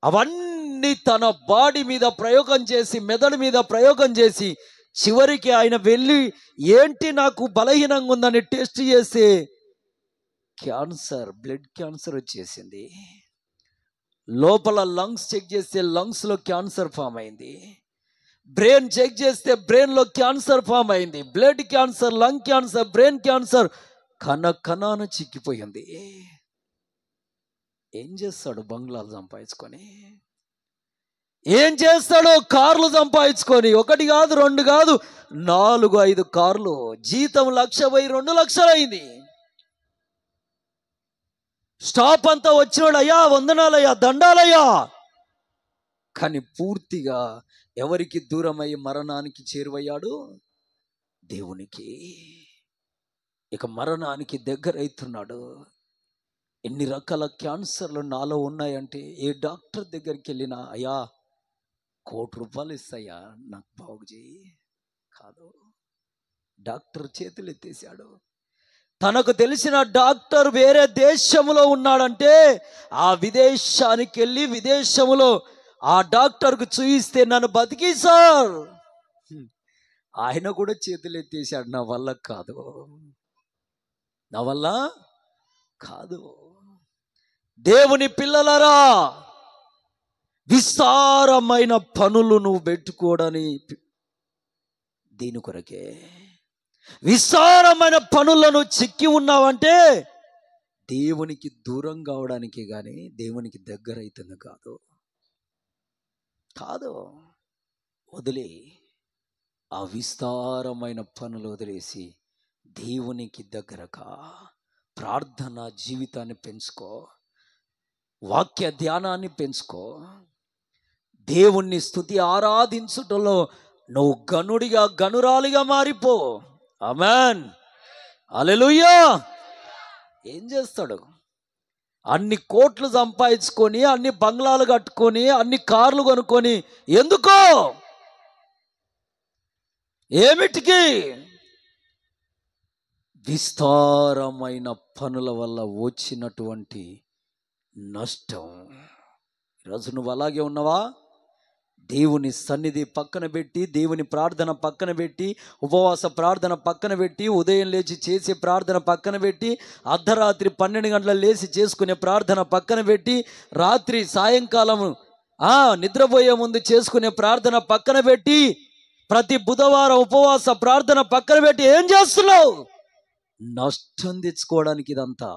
అవన్నీ తన బాడీ మీద ప్రయోగం చేసి, మెదడు మీద ప్రయోగం చేసి, చివరికి ఆయన వెళ్ళి ఏంటి నాకు బలహీనంగా ఉందని టెస్ట్ చేస్తే క్యాన్సర్, బ్లడ్ క్యాన్సర్ వచ్చేసింది. లోపల లంగ్స్ చెక్ చేస్తే లంగ్స్లో క్యాన్సర్ ఫామ్ అయింది. బ్రెయిన్ చెక్ చేస్తే బ్రెయిన్లో క్యాన్సర్ ఫామ్ అయింది. Blood cancer, lung cancer, brain cancer కణాన చిక్కిపోయింది. ఏం చేస్తాడు బంగ్లాలు సంపాదించుకొని? ఏం చేస్తాడో? కార్లు సంపాదించుకొని, ఒకటి కాదు, రెండు కాదు, 4-5 కార్లు. జీతం 1,00,000 పోయి 2,00,000 అయింది. స్టాప్ అంతా వచ్చినాడు, అయ్యా వందనాలయ్యా, దండాలయ్యా. కానీ పూర్తిగా ఎవరికి దూరమయ్యి మరణానికి చేరువయ్యాడు? దేవునికి. ఇక మరణానికి దగ్గర అవుతున్నాడు. ఎన్ని రకాల క్యాన్సర్లు నాలో ఉన్నాయంటే, ఏ డాక్టర్ దగ్గరికి వెళ్ళినా, అయ్యా 1,00,00,000 రూపాయలు ఇస్తాయా, నాకు బాగు చేయి. కాదు, డాక్టర్ చేతులు ఎత్తేసాడు. తనకు తెలిసిన డాక్టర్ వేరే దేశంలో ఉన్నాడంటే, ఆ విదేశానికి వెళ్ళి విదేశంలో ఆ డాక్టర్కు చూయిస్తే, నన్ను బతికి సార్, ఆయన కూడా చేతులు ఎత్తేసాడు. నా వల్ల కాదు, నా వల్ల కాదు. దేవుని పిల్లలరా, విస్తారమైన పనులు నువ్వు పెట్టుకోవడని దీని కొరకే. విస్తారమైన పనులను చిక్కి ఉన్నావంటే దేవునికి దూరం కావడానికి, కానీ దేవునికి దగ్గర అవుతుంది కాదు. కాదు, వదిలే. ఆ విస్తారమైన పనులు వదిలేసి దేవునికి దగ్గరగా ప్రార్థన జీవితాన్ని పెంచుకో, వాక్య ధ్యానాన్ని పెంచుకో. దేవుణ్ణి స్తుతి ఆరాధించుటలో నువ్వు గనుడిగా, గనురాలిగా మారిపో. ఆమేన్, హల్లెలూయా. ఏం చేస్తాడు? అన్ని కోట్లు సంపాదించుకొని, అన్ని బంగ్లాలు కట్టుకొని, అన్ని కార్లు కొనుక్కొని, ఎందుకో? ఏమిటికి? విస్తారమైన పనుల వల్ల వచ్చినటువంటి నష్టం. ఈరోజు నువ్వు అలాగే ఉన్నావా? దేవుని సన్నిధి పక్కన పెట్టి, దేవుని ప్రార్థన పక్కన పెట్టి, ఉపవాస ప్రార్థన పక్కన పెట్టి, ఉదయం లేచి చేసే ప్రార్థన పక్కన పెట్టి, అర్ధరాత్రి 12 గంటల లేచి చేసుకునే ప్రార్థన పక్కన పెట్టి, రాత్రి సాయంకాలం నిద్రపోయే ముందు చేసుకునే ప్రార్థన పక్కన పెట్టి, ప్రతి బుధవారం ఉపవాస ప్రార్థన పక్కన పెట్టి ఏం చేస్తున్నావు? నష్టం తెచ్చుకోవడానికి. ఇదంతా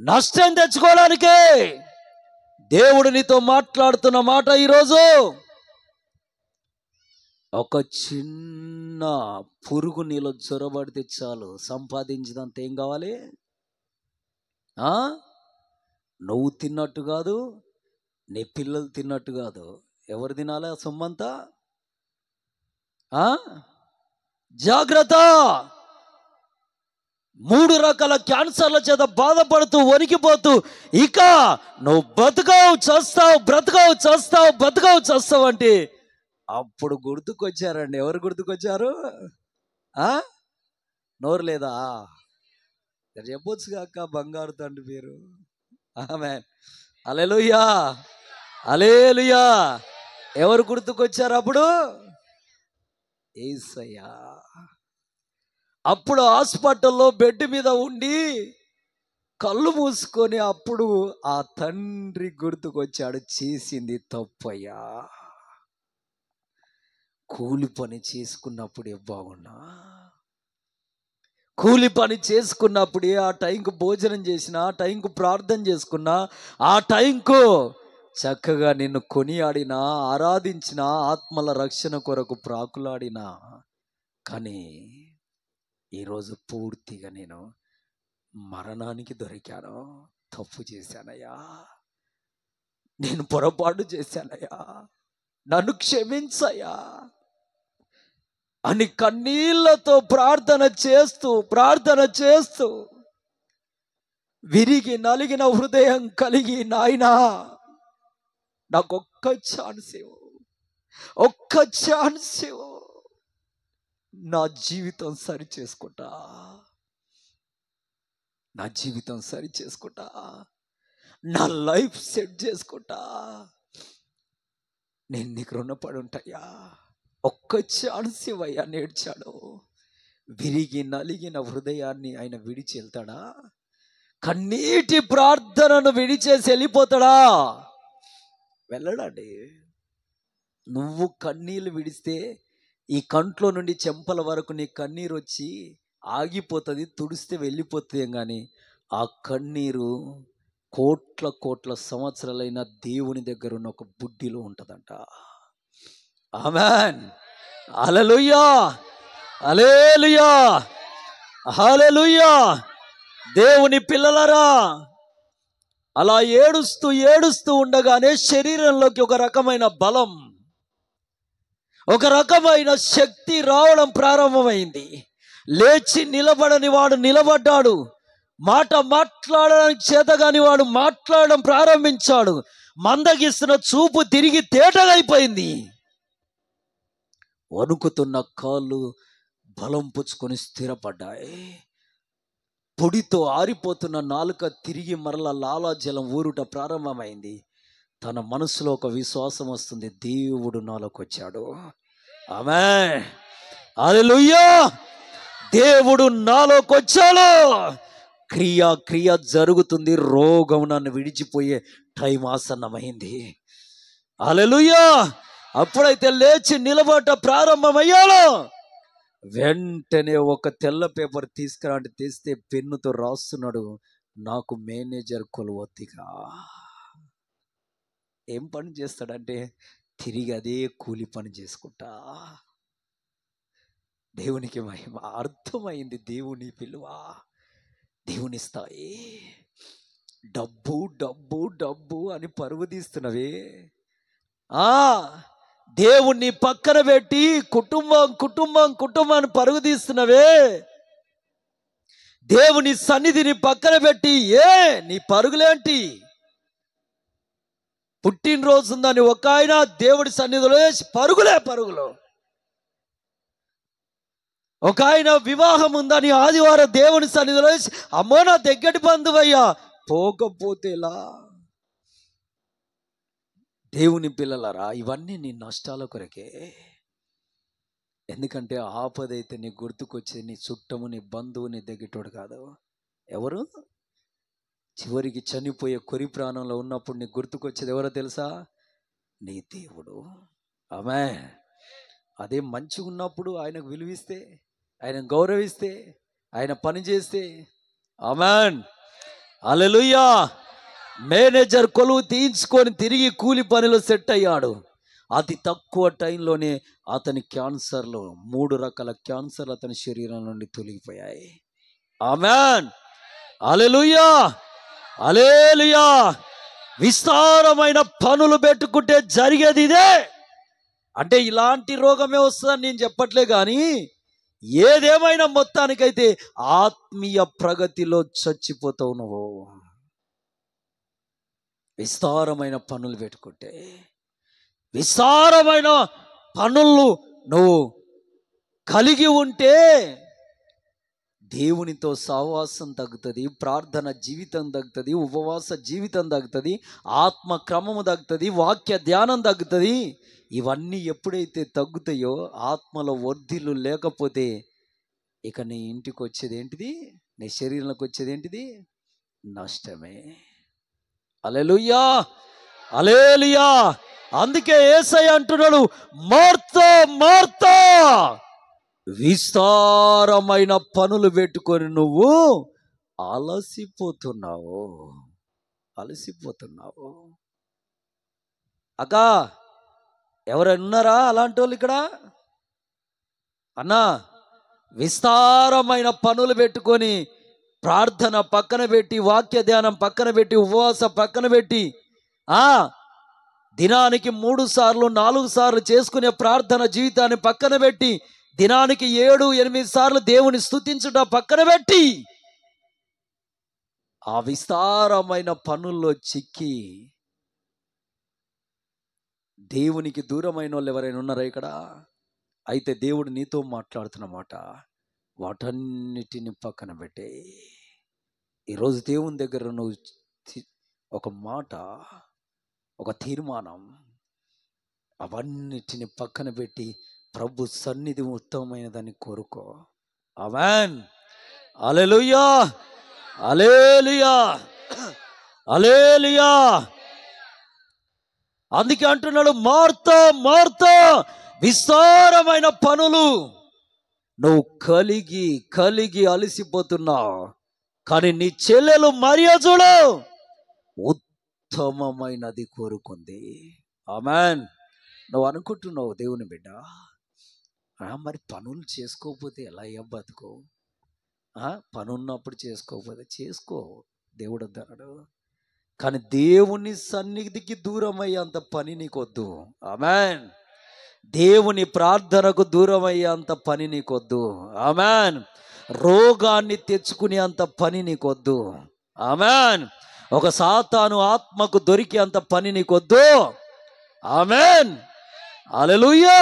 నష్టం తెచ్చుకోవడానికే. దేవుడు నీతో మాట్లాడుతున్న మాట ఈరోజు, ఒక చిన్న పురుగు నీలో చొరబడితే చాలు, సంపాదించినంత ఏం కావాలి? నువ్వు తిన్నట్టు కాదు, నీ పిల్లలు తిన్నట్టు కాదు. ఎవరు తినాలి ఆ సొమ్మంతా? జాగ్రత్త. 3 రకాల క్యాన్సర్ల చేత బాధపడుతూ, వణికిపోతూ, ఇక నువ్వు బతుకవు చస్తావు, బ్రతకవు చస్తావు, బతుకవు చస్తావు అంటే అప్పుడు గుర్తుకొచ్చారండి. ఎవరు గుర్తుకొచ్చారు? నోరు లేదా? చెప్పొచ్చు కాక, బంగారు తండ్రి పేరు. ఆమేన్, హల్లెలూయా, హల్లెలూయా. ఎవరు గుర్తుకొచ్చారు అప్పుడు? యేసయ్యా. అప్పుడు హాస్పిటల్లో బెడ్ మీద ఉండి కళ్ళు మూసుకొని అప్పుడు ఆ తండ్రి గుర్తుకొచ్చాడు. చేసింది తప్పయ్యా, కూలి పని చేసుకున్నప్పుడే బాగున్నా, కూలి పని చేసుకున్నప్పుడే ఆ టైంకు భోజనం చేసిన, ఆ టైంకు ప్రార్థన చేసుకున్నా, ఆ టైంకు చక్కగా నిన్ను కొనియాడినా, ఆరాధించిన, ఆత్మల రక్షణ కొరకు ప్రాకులాడినా. కానీ ఈరోజు పూర్తిగా నేను మరణానికి దొరికాను. తప్పు చేశానయ్యా, నేను పొరపాటు చేశానయ్యా, నన్ను క్షమించయ్యా అని కన్నీళ్లతో ప్రార్థన చేస్తూ విరిగి నలిగిన హృదయం కలిగి, నాయనా నాకు ఒక్క ఛాన్స్ ఇవ్వు, నా జీవితం సరి చేసుకుంటా, నా లైఫ్ సెట్ చేసుకుంటా, నేను నీకు రుణపడి ఉంటాయా, ఒక్క ఛాన్స్ ఇవ్వయ్యా నేర్చాడు. విరిగి నలిగిన హృదయాన్ని ఆయన విడిచి వెళ్తాడా? కన్నీటి ప్రార్థనను విడిచేసి వెళ్ళిపోతాడా? వెళ్ళడండి. నువ్వు కన్నీళ్ళు విడిస్తే ఈ కంట్లో నుండి చెంపల వరకు నీ కన్నీరు వచ్చి ఆగిపోతుంది, తుడిస్తే వెళ్ళిపోతుంది. కానీ ఆ కన్నీరు కోట్ల కోట్ల సంవత్సరాలైన దేవుని దగ్గర ఉన్న ఒక బుడ్డిలో ఉంటుందంట. ఆమేన్. హల్లెలూయా, హల్లెలూయా, హల్లెలూయా. దేవుని పిల్లలరా, అలా ఏడుస్తూ ఏడుస్తూ ఉండగానే శరీరంలోకి ఒక రకమైన బలం, ఒక రకమైన శక్తి రావడం ప్రారంభమైంది. లేచి నిలబడని వాడు నిలబడ్డాడు. మాట మాట్లాడడానికి చేతగాని వాడు మాట్లాడడం ప్రారంభించాడు. మందగిస్తున్న చూపు తిరిగి తేటగైపోయింది. వణుకుతున్న కాళ్ళు బలం పుచ్చుకొని స్థిరపడ్డాయి. పొడితో ఆరిపోతున్న నాలుక తిరిగి మరల లాలాజలం ఊరుట ప్రారంభమైంది. తన మనసులో ఒక విశ్వాసం వస్తుంది, దేవుడు నాలోకి వచ్చాడు. ఆమేన్, హల్లెలూయా. దేవుడు నాలోకి వచ్చాడు. క్రియ జరుగుతుంది. రోగం నన్ను విడిచిపోయే టైం ఆసన్నమైంది. హల్లెలూయా. అప్పుడైతే లేచి నిలబడ ప్రారంభమయ్యాడు. వెంటనే ఒక తెల్ల పేపర్ తీసుకురా అంటే తెస్తే పెన్నుతో రాస్తున్నాడు, నాకు మేనేజర్ కొలువొత్తిగా. ఏం పని చేస్తాడంటే తిరిగి అదే కూలి పని చేసుకుంటా. దేవునికి మహిమ. అర్థమైంది దేవుని పిలువ, దేవుని స్థాయి. డబ్బు డబ్బు డబ్బు అని పరుగు తీస్తున్నవే, దేవుణ్ణి పక్కన పెట్టి కుటుంబం కుటుంబం కుటుంబాన్ని పరుగు తీస్తున్నవే, దేవుని సన్నిధిని పక్కన పెట్టి నీ పరుగులేంటి? పుట్టినరోజు ఉందని ఒక ఆయన దేవుడి సన్నిధిలో పరుగులు. ఒక ఆయన వివాహం ఉందని ఆదివారం దేవుని సన్నిధిలో అమ్మో నా దగ్గటి బంధువయ్యా, పోకపోతే ఎలా? దేవుని పిల్లలరా, ఇవన్నీ నీ నష్టాల కొరకే. ఎందుకంటే ఆపదైతే నీ గుర్తుకొచ్చేది నీ చుట్టము, నీ బంధువు, నీ దగ్గటోడు కాదు. ఎవరు? చివరికి చనిపోయే కొరి ప్రాణంలో ఉన్నప్పుడు నీ గుర్తుకొచ్చేది ఎవరో తెలుసా? నీ దేవుడు. ఆమేన్. అదే మంచిగా ఉన్నప్పుడు ఆయనకు విలువిస్తే, ఆయన గౌరవిస్తే, ఆయన పని చేస్తే, ఆమేన్, హల్లెలూయా. మేనేజర్ కొలువు తీయించుకొని తిరిగి కూలి పనిలో సెట్ అయ్యాడు. అతి తక్కువ టైంలోనే అతని క్యాన్సర్లో 3 రకాల క్యాన్సర్లు అతని శరీరం నుండి తొలగిపోయాయి. ఆమేన్, హల్లెలూయా, హల్లెలూయా. విస్తారమైన పనులు పెట్టుకుంటే జరిగేది ఇదే. అంటే ఇలాంటి రోగమే వస్తుందని నేను చెప్పట్లే, కానీ ఏదేమైనా మొత్తానికైతే ఆత్మీయ ప్రగతిలో చచ్చిపోతావు నువ్వు. విస్తారమైన పనులు పెట్టుకుంటే, విస్తారమైన పనులు నువ్వు కలిగి ఉంటే దేవునితో సహవాసం తగ్గుతుంది, ప్రార్థన జీవితం తగ్గుతుంది, ఉపవాస జీవితం తగ్గుతుంది, ఆత్మ క్రమము తగ్గుతుంది, వాక్య ధ్యానం తగ్గుతుంది. ఇవన్నీ ఎప్పుడైతే తగ్గుతాయో, ఆత్మలో వర్ధిల్లు లేకపోతే ఇక నీ ఇంటికి వచ్చేది ఏంటిది? నీ శరీరంలోకి వచ్చేది ఏంటిది? నష్టమే. హల్లెలూయా, హల్లెలూయా. అందుకే యేసయ్య అంటున్నాడు, మార్తా మార్తా, విస్తారమైన పనులు పెట్టుకొని నువ్వు అలసిపోతున్నావు. అక్క, ఎవరైనా ఉన్నారా అలాంటి వాళ్ళు ఇక్కడ? అన్నా, విస్తారమైన పనులు పెట్టుకొని ప్రార్థన పక్కన పెట్టి, వాక్య ధ్యానం పక్కన పెట్టి, ఉపవాసం పక్కన పెట్టి, దినానికి 3 సార్లు 4 సార్లు చేసుకునే ప్రార్థన జీవితాన్ని పక్కన పెట్టి, దినానికి 7-8 సార్లు దేవుని స్తుతించుట పక్కన పెట్టి, ఆ విస్తారమైన పనుల్లో చిక్కి దేవునికి దూరమైన వాళ్ళు ఎవరైనా ఉన్నారా ఇక్కడ? అయితే దేవుడు నీతో మాట్లాడుతున్నమాట, వాటన్నిటిని పక్కన పెట్టే. ఈరోజు దేవుని దగ్గర నువ్వు ఒక మాట, ఒక తీర్మానం, అవన్నిటిని పక్కన పెట్టి ప్రభు సన్నిధి ఉత్తమమైనదని కోరుకో. ఆమేన్, హల్లెలూయా, హల్లెలూయా, హల్లెలూయా. అందుకే అంటున్నాడు, మార్తా మార్తా, విస్తారమైన పనులు నువ్వు కలిగి కలిగి అలసిపోతున్నావు. కానీ నీ చెల్లెలు మరియ చూడు, ఉత్తమమైనది కోరుకుంది. ఆమేన్. నువ్వు అనుకుంటున్నావు దేవుని బిడ్డ, మరి పనులు చేసుకోకపోతే ఎలా అయ్యా బతుకు? పని ఉన్నప్పుడు చేసుకోకపోతే చేసుకో, దేవుడు వద్దన్నాడు. కానీ దేవుని సన్నిధికి దూరం అయ్యేంత పని నీకొద్దు. ఆమేన్. దేవుని ప్రార్థనకు దూరం అయ్యేంత పని నీకొద్దు. ఆమేన్. రోగాన్ని తెచ్చుకునే అంత పని నీకొద్దు. ఆమేన్. ఒక సాతాను ఆత్మకు దొరికే అంత పని నీకొద్దు. ఆమేన్. హల్లెలూయా.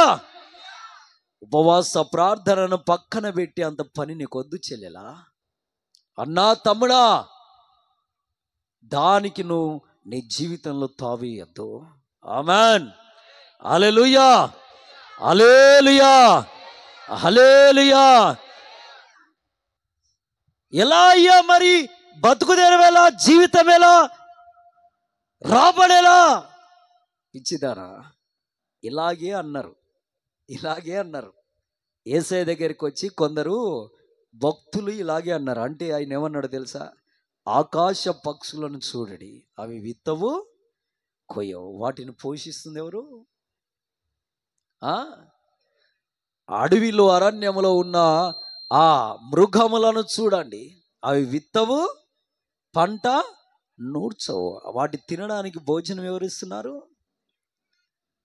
ఉపవాస ప్రార్థనను పక్కన పెట్టి అంత పని నీకొద్దు చెల్లెలా, అన్నా, తమ్ముడా. దానికి నువ్వు నీ జీవితంలో తావేయద్దు. ఆమేన్. హల్లెలూయా, హల్లెలూయా, హల్లెలూయా. ఎలా అయ్యా మరి బతుకు తెరవేలా, జీవితం ఎలా, రాబడేలా? పిచ్చిదారా, ఇలాగే అన్నారు. యేసయ్య దగ్గరికి వచ్చి కొందరు భక్తులు ఇలాగే అన్నారు. అంటే ఆయన ఏమన్నాడు తెలుసా? ఆకాశ పక్షులను చూడడి, అవి విత్తవు కొయ్యవు, వాటిని పోషిస్తుంది ఎవరు? అడవిలో అరణ్యములో ఉన్న ఆ మృగములను చూడండి, అవి విత్తవు పంట నూర్చవు, వాటి తినడానికి భోజనం ఎవరిస్తున్నారు?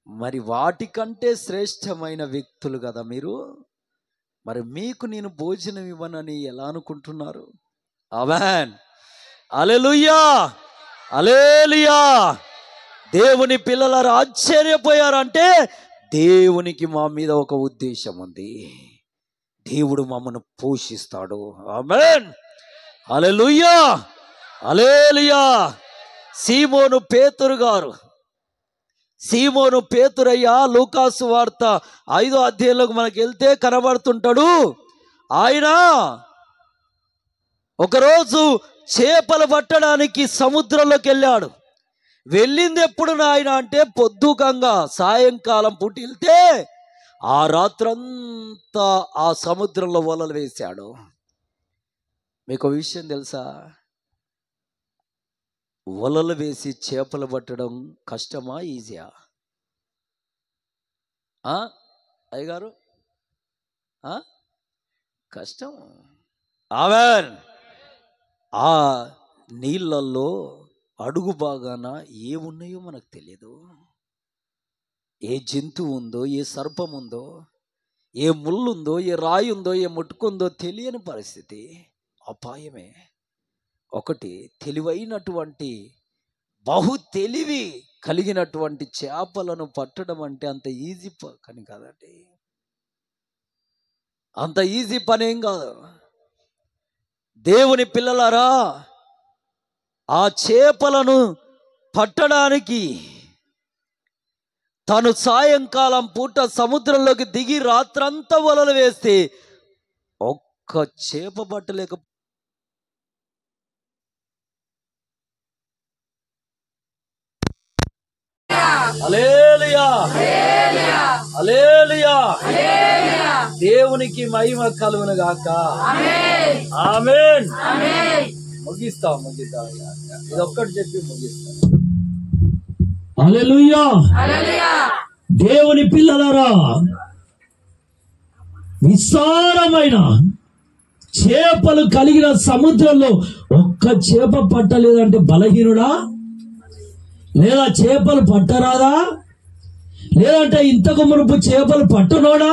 మరి వాటికంటే శ్రేష్టమైన వ్యక్తులు కదా మీరు. మరి మీకు నేను భోజనం ఇవ్వనని ఎలా అనుకుంటున్నారు? ఆమేన్. హల్లెలూయా, హల్లెలూయా. దేవుని పిల్లలారా ఆశ్చర్యపోయారంటే దేవునికి మా మీద ఒక ఉద్దేశం ఉంది. దేవుడు మమ్మల్ని పోషిస్తాడు. ఆమేన్. హల్లెలూయా, హల్లెలూయా. సీమోను పేతురయ్య లూకాసు వార్త 5వ అధ్యాయంలోకి మనకి వెళ్తే కనబడుతుంటాడు. ఆయన ఒకరోజు చేపలు పట్టడానికి సముద్రంలోకి వెళ్ళాడు. వెళ్ళింది ఎప్పుడు నాయన అంటే పొద్దుకంగా సాయంకాలం పూట వెళ్తే ఆ రాత్రంతా ఆ సముద్రంలో వలలు వేశాడు. మీకు విషయం తెలుసా? వలలు వేసి చేపలు పట్టడం కష్టమా, ఈజీయా? అయ్యగారు, కష్టం. ఆమేన్. ఆ నీళ్ళల్లో అడుగు బాగాన ఏమున్నాయో మనకు తెలియదు. ఏ జంతువు ఉందో, ఏ సర్పం ఉందో, ఏ ముళ్ళు ఉందో, ఏ రాయి ఉందో, ఏ ముట్టుకుందో తెలియని పరిస్థితి. అపాయమే. ఒకటి, తెలివైనటువంటి బహు తెలివి కలిగినటువంటి చేపలను పట్టడం అంటే అంత ఈజీ పని కాదండి. అంత ఈజీ పని ఏం కాదు. దేవుని పిల్లలారా, ఆ చేపలను పట్టడానికి తను సాయంకాలం పూట సముద్రంలోకి దిగి రాత్రంతా వలలు వేస్తే ఒక్క చేప పట్టలేక హల్లెలూయా, హల్లెలూయా. దేవునికి మహిమ కలుగును గాక. ఆమేన్. ముగిస్తాం. ఇది ఒక్కటి చెప్పి ముగిస్తాం. హల్లెలూయా. దేవుని పిల్లలారా, విశాలమైన చేపలు కలిగిన సముద్రంలో ఒక్క చేప పట్టలేదంటే బలహీనుడా? లేదా చేపలు పట్టరాదా? లేదంటే ఇంతకు మునుపు చేపలు పట్టునోడా?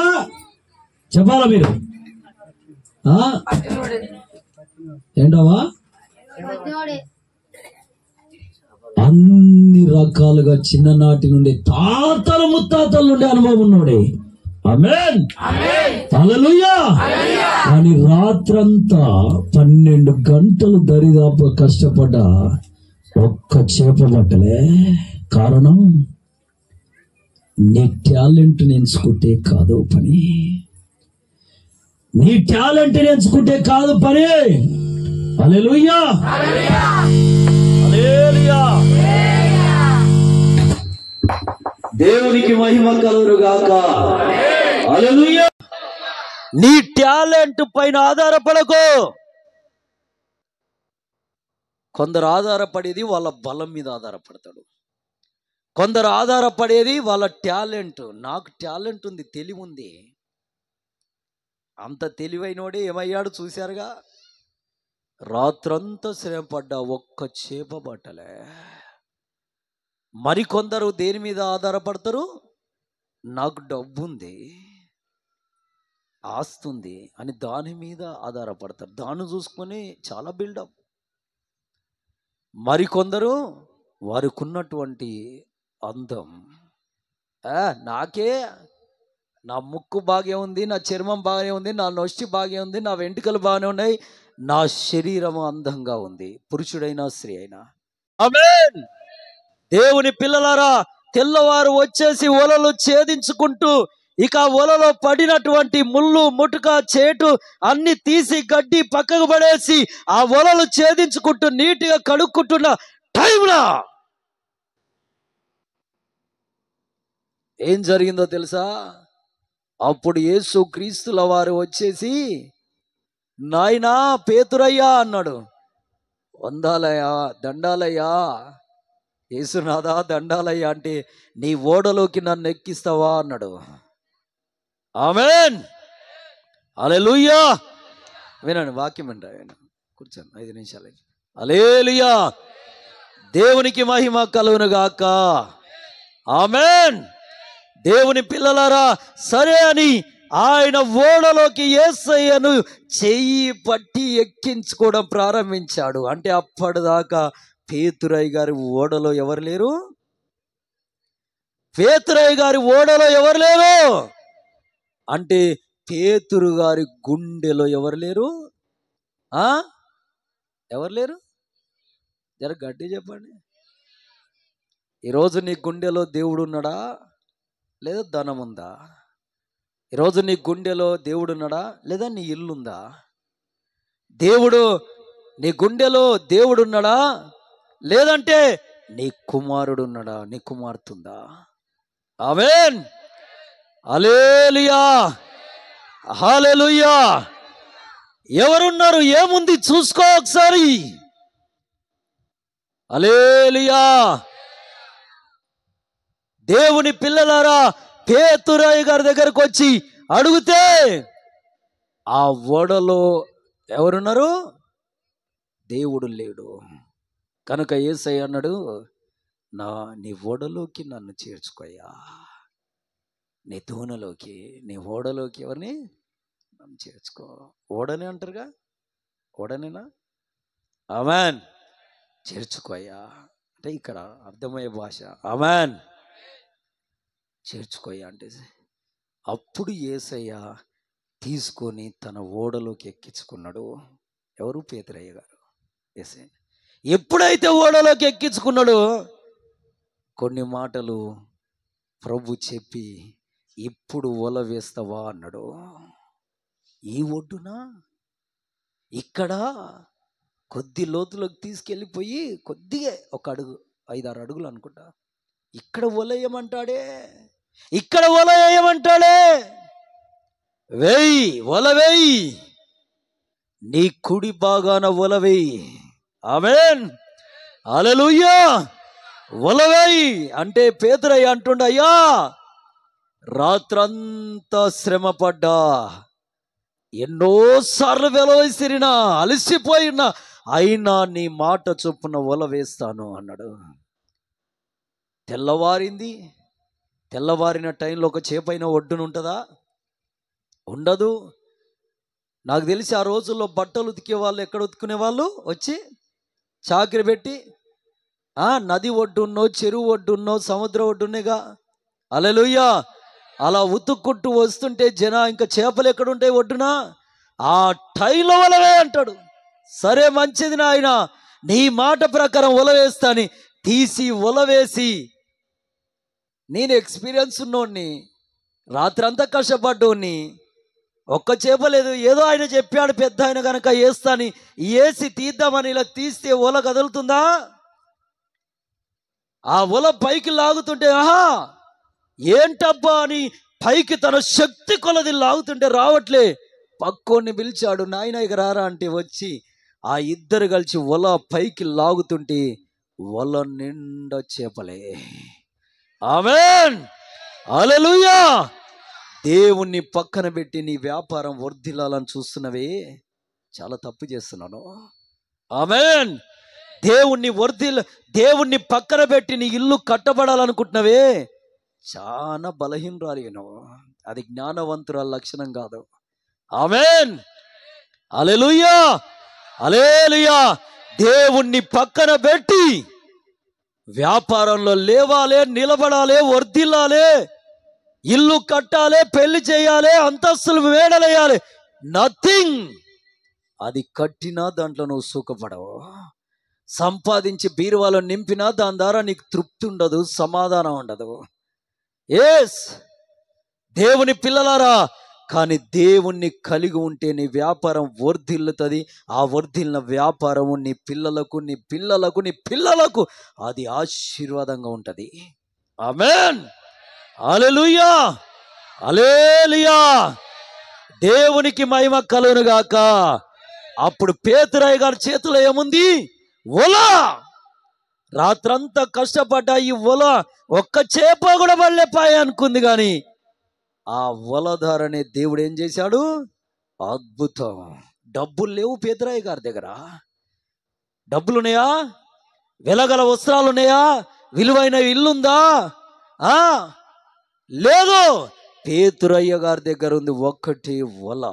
చెప్పాలా మీరు? ఏంటవా? అన్ని రకాలుగా చిన్ననాటి నుండి తాతల ముత్తాతల నుండి అనుభవం ఉన్నోడే. ఆమేన్, హల్లెలూయా. కానీ రాత్రంతా 12 గంటలు దరిదాపు కష్టపడ్డా ఒక్క చేప పట్టలే. కారణం, నీ టాలెంట్ ఎంచుకుంటే కాదు పని. నీ టాలెంట్ ఎంచుకుంటే కాదు పని. హల్లెలూయా, హల్లెలూయా. దేవునికి మహిమ కలుగును గాక. హల్లెలూయా. నీ టాలెంట్ పైన ఆధారపడకు. కొందరు ఆధారపడేది వాళ్ళ బలం మీద ఆధారపడతాడు. కొందరు ఆధారపడేది వాళ్ళ టాలెంట్. నాకు టాలెంట్ ఉంది, తెలివి ఉంది. అంత తెలివైనోడే ఏమయ్యాడు చూశారుగా, రాత్రంతా శ్రమపడ్డా ఒక్క చేప పట్టలే. మరికొందరు దేని మీద ఆధారపడతారు, నాకు డబ్బు ఉంది, ఆస్తుంది అని దాని మీద ఆధారపడతారు. దాన్ని చూసుకొని చాలా బిల్డప్. మరికొందరు వారికి ఉన్నటువంటి అందం, నాకే నా ముక్కు బాగే ఉంది, నా చర్మం బాగానే ఉంది, నా నొష్టి బాగే ఉంది, నా వెంట్రుకలు బాగానే ఉన్నాయి, నా శరీరం అందంగా ఉంది, పురుషుడైనా స్త్రీ అయినా. ఆమేన్. దేవుని పిల్లలారా, తెల్లవారు వచ్చేసి వలలు ఛేదించుకుంటూ ఇక వలలో పడినటువంటి ముళ్ళు ముటుక చేటు అన్ని తీసి గడ్డి పక్కకు పడేసి ఆ వలలు ఛేదించుకుంటూ నీట్గా కడుక్కుంటున్న టైంలో ఏం జరిగిందో తెలుసా? అప్పుడు యేసు క్రీస్తుల వారు వచ్చేసి, నాయనా పేతురయ్యా అన్నాడు. వందాలయ్యా, దండాలయ్యా, యేసునాథా దండాలయ్యా అంటే, నీ ఓడలోకి నన్ను ఎక్కిస్తావా అన్నాడు. ఆమేన్, హల్లెలూయా. వినండి, వాక్యం వినండి, కూర్చోండి 5 నిమిషాలు. హల్లెలూయా, దేవునికి మహిమ కలుగును గాక. ఆమేన్. దేవుని పిల్లలారా, సరే అని ఆయన ఓడలోకి యేసయ్యను చెయ్యి పట్టి ఎక్కించుకోవడం ప్రారంభించాడు. అంటే అప్పటిదాకా పేతురయ్య గారి ఓడలో ఎవరు లేరు, పేతురయ్య గారి ఓడలో ఎవరు లేరు అంటే పేతురు గారి గుండెలో ఎవరు లేరు, ఎవరు లేరు? జర గట్టి చెప్పండి. ఈరోజు నీ గుండెలో దేవుడు ఉన్నాడా లేదా ధనం ఉందా? ఈరోజు నీ గుండెలో దేవుడు ఉన్నాడా లేదా నీ ఇల్లుందా? దేవుడు నీ గుండెలో దేవుడు ఉన్నాడా లేదంటే నీ కుమారుడు ఉన్నాడా, నీ కుమార్తె ఉందా? ఆమేన్, హల్లెలూయా, హల్లెలూయా. ఎవరున్నారు, ఏముంది చూసుకో ఒకసారి. హల్లెలూయా. దేవుని పిల్లలారా, పేతురయ్య గారి దగ్గరకు వచ్చి అడిగితే ఆ ఓడలో ఎవరున్నారు, దేవుడు లేడు. కనుక యేసయ్య అన్నాడు, నీ ఓడలోకి నన్ను చేర్చుకోయ్యా, నీ దూనలోకి, నీ ఓడలోకి ఎవరిని నన్ను చేర్చుకో. ఓడనే అంటారుగా, ఓడనేనా? ఆమేన్, చేర్చుకోయ్యా అంటే ఇక్కడ అర్థమయ్యే భాష. ఆమేన్, చేర్చుకోయ్యా అంటే అప్పుడు యేసయ్య తీసుకొని తన ఓడలోకి ఎక్కించుకున్నాడు. ఎవరు? పేతురయ్య గారు. యేసయ్య ఎప్పుడైతే ఓడలోకి ఎక్కించుకున్నాడో కొన్ని మాటలు ప్రభు చెప్పి, ఇప్పుడు వల వేస్తావా అన్నాడు. ఈ ఒడ్డున ఇక్కడ కొద్ది లోతులోకి తీసుకెళ్ళిపోయి కొద్దిగా ఒక అడుగు 5-6 అడుగులు అనుకుంటా, ఇక్కడ వల వేయమంటాడే, ఇక్కడ వల వేయమంటాడే. వేయి, వల వేయి, నీ కుడి భాగాన వల వేయి. ఆమేన్, హల్లెలూయా. వల వేయి అంటే పేతురయ్య అంటుండ, అయ్యా రాత్రంతా శ్రమ పడ్డా, ఎన్నోసార్లు వెలవేసిరినా, అలసిపోయినా, అయినా నీ మాట చొప్పున వల వేస్తాను అన్నాడు. తెల్లవారింది. తెల్లవారిన టైంలో ఒక చేపైన ఒడ్డున ఉంటుందా? ఉండదు. నాకు తెలిసి ఆ రోజుల్లో బట్టలు ఉతికే వాళ్ళు ఎక్కడ ఉతుకునే వాళ్ళు, వచ్చి చాకరి పెట్టి నది ఒడ్డున్నో, చెరువు ఒడ్డున్నో, సముద్రం ఒడ్డునేగా. హల్లెలూయా. అలా ఉతుక్కుంటూ వస్తుంటే ఇంకా చేపలు ఎక్కడుంటాయి ఒడ్డున? ఆ టైంలో వలవే అంటాడు. సరే మంచిది నాయన, నీ మాట ప్రకారం వల వేస్తాని తీసి వల వేసి, నేను ఎక్స్పీరియన్స్ ఉన్నోడిని, రాత్రంతా కష్టపడ్డోడిని, ఒక్క చేప లేదు, ఏదో ఆయన చెప్పాడు పెద్ద ఆయన కనుక వేస్తాని వేసి తీద్దామని ఇలా తీస్తే వల కదులుతుందా? ఆ వల పైకి లాగుతుంటే ఏంటబ్బా అని పైకి తన శక్తి కొలది లాగుతుంటే రావట్లే. పక్కోడిని పిలిచాడు, నాయన ఇక రారా అంటే వచ్చి ఆ ఇద్దరు కలిసి వల పైకి లాగుతుంటే వల నిండా చేపలే. ఆమేన్, హల్లెలూయా. దేవుణ్ణి పక్కన పెట్టి నీ వ్యాపారం వర్ధిల్లాలని చూస్తున్నవే, చాలా తప్పు చేస్తున్నాను. ఆమేన్. దేవుణ్ణి పక్కన పెట్టి నీ ఇల్లు కట్టబడాలనుకుంటున్నవే, చాలా బలహీనరాలు. అది జ్ఞానవంతురాల లక్షణం కాదు. ఆమేన్, హల్లెలూయా, హల్లెలూయా. దేవుణ్ణి పక్కన పెట్టి వ్యాపారంలో లేవాలే, నిలబడాలే, వర్ధిల్లాలే, ఇల్లు కట్టాలి, పెళ్లి చేయాలి, అంతస్తులు వేడలేయాలి. నథింగ్. అది కట్టినా దాంట్లో నువ్వు సుఖపడవు. సంపాదించి బీరువాలో నింపినా దాని ద్వారా నీకు తృప్తి ఉండదు, సమాధానం ఉండదు. ఎస్, దేవుని పిల్లలారా, కానీ దేవుణ్ణి కలిగి ఉంటే నీ వ్యాపారం వర్ధిల్లుతుంది. ఆ వర్ధిల్లిన వ్యాపారము నీ పిల్లలకు, నీ పిల్లలకు, నీ పిల్లలకు అది ఆశీర్వాదంగా ఉంటుంది. ఆమేన్, హల్లెలూయా, హల్లెలూయా. దేవునికి మహిమ కలుగును గాక. అప్పుడు పేతురయ్య గారి చేతిలో ఏముంది? వల. రాత్రంతా కష్టపడ్డా ఈ వల ఒక్క చేప కూడా పడలేపాయ అనుకుంది, కానీ ఆ వలధారనే దేవుడు ఏం చేశాడు? అద్భుతం. డబ్బులు లేవు పేతురయ్య గారి దగ్గర. డబ్బులున్నాయా? వెలగల వస్త్రాలున్నాయా? విలువైన ఇల్లుందా? లేదు. పేతురయ్య గారి దగ్గర ఉంది ఒక్కటి వల.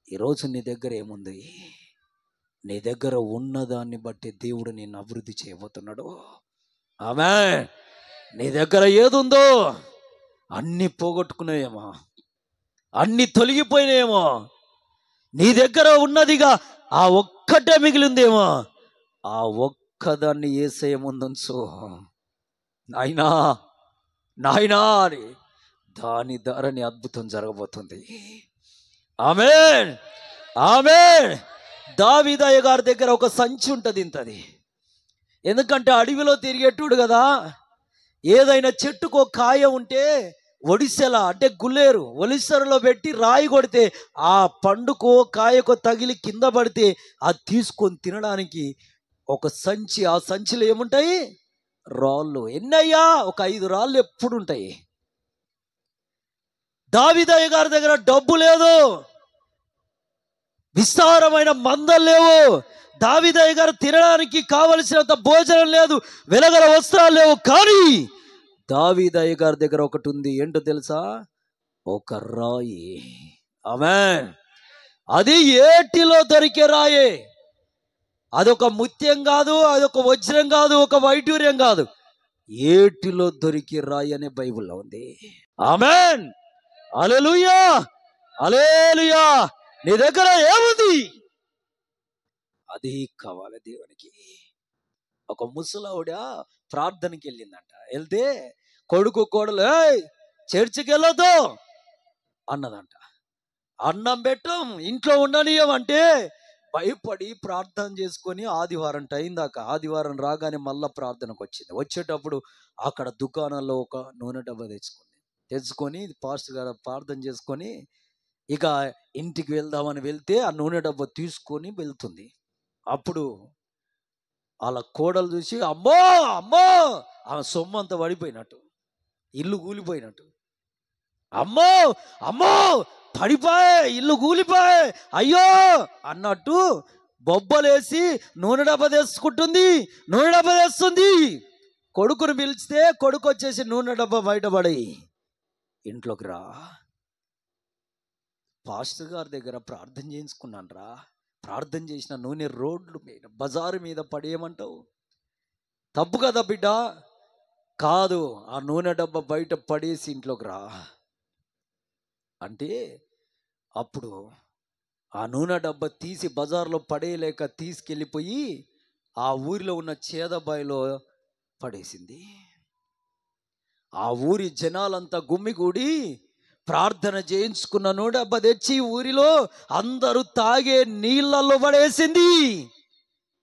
ఈరోజు నీ దగ్గర ఏముంది? నీ దగ్గర ఉన్నదాన్ని బట్టి దేవుడు నిన్ను అభివృద్ధి చేయబోతున్నాడు. ఆమేన్. నీ దగ్గర ఏదుందో అన్ని పోగొట్టుకున్నాయేమో, అన్ని తొలగిపోయినాయేమో. నీ దగ్గర ఉన్నదిగా ఆ ఒక్కటే మిగిలిందేమో. ఆ ఒక్కదాన్ని యేసయ్య ముందుంచు. నాయనా, నాయనా అని దాని ద్వారా నీ అద్భుతం జరగబోతుంది. ఆమేన్, ఆమేన్. దావీదయ్య గారి దగ్గర ఒక సంచి ఉంటుంది ఇంతది. ఎందుకంటే అడవిలో తిరిగేటోడు కదా. ఏదైనా చెట్టుకో కాయ ఉంటే ఒడిసెల అంటే గుల్లేరు ఒలిసెరలో పెట్టి రాయి కొడితే ఆ పండుకో కాయకో తగిలి కింద పడితే అది తీసుకొని తినడానికి ఒక సంచి. ఆ సంచిలో ఏముంటాయి? రాళ్ళు. ఎన్నయ్యా? ఒక 5 రాళ్ళు ఎప్పుడు ఉంటాయి. దావీదయ్య గారి దగ్గర డబ్బు లేదు, విస్తారమైన మందలు లేవు, దావీదయ్య గారు తినడానికి కావలసినంత భోజనం లేదు, వెలగల వస్త్రాలు లేవు. కానీ దావీదయ్య గారి దగ్గర ఒకటి ఉంది. ఏంటో తెలుసా? ఒక రాయి. ఆమేన్. అది ఏటిలో దొరికే రాయే. అదొక ముత్యం కాదు, అదొక వజ్రం కాదు, ఒక వైడూర్యం కాదు. ఏటిలో దొరికే రాయి అనే బైబిల్లో ఉంది. ఆమేన్, హల్లెలూయా, హల్లెలూయా. నీ దగ్గర ఏముంది? అది కావాలి దేవునికి. ఒక ముసలావిడ ప్రార్థనకి వెళ్ళిందంట. వెళ్తే కొడుకు కోడలు చర్చికి వెళ్ళొద్దు అన్నదంట. అన్నం పెట్టం, ఇంట్లో ఉండనియం అంటే భయపడి ప్రార్థన చేసుకొని ఆదివారం టైం దాకా, ఆదివారం రాగానే మళ్ళా ప్రార్థనకు వచ్చింది. వచ్చేటప్పుడు అక్కడ దుకాణంలో ఒక నూనె డబ్బా తెచ్చుకొని పాస్టర్ గారు ప్రార్థన చేసుకొని ఇక ఇంటికి వెళ్దామని వెళ్తే ఆ నూనె డబ్బా తీసుకొని వెళ్తుంది. అప్పుడు వాళ్ళ కోడలు చూసి అమ్మో అమ్మో, ఆమె సొమ్ము అంతా పడిపోయినట్టు, ఇల్లు కూలిపోయినట్టు. అమ్మో అమ్మో, పడిపోయే, ఇల్లు కూలిపోయే, అయ్యో అన్నట్టు బొబ్బలేసి నూనె డబ్బా తెచ్చుకుంటుంది, నూనె డబ్బా తెస్తుంది. కొడుకుని పిలిస్తే కొడుకు వచ్చేసి నూనె డబ్బా బయటపడి ఇంట్లోకి రా, పాస్టర్ గారి దగ్గర ప్రార్థన చేయించుకున్నాను రా, ప్రార్థన చేసిన నూనె రోడ్లు మీద బజారు మీద పడేయమంటావు? తప్పు కదా బిడ్డ. కాదు, ఆ నూనె డబ్బా బయట పడేసి ఇంట్లోకి రా అంటే అప్పుడు ఆ నూనె డబ్బా తీసి బజార్లో పడేయలేక తీసుకెళ్ళిపోయి ఆ ఊరిలో ఉన్న చేదబాయిలో పడేసింది. ఆ ఊరి జనాలంతా గుమ్మిగూడి ప్రార్థన చేయించుకున్న నూనె డబ్బా తెచ్చి ఊరిలో అందరూ తాగే నీళ్ళల్లో పడేసింది.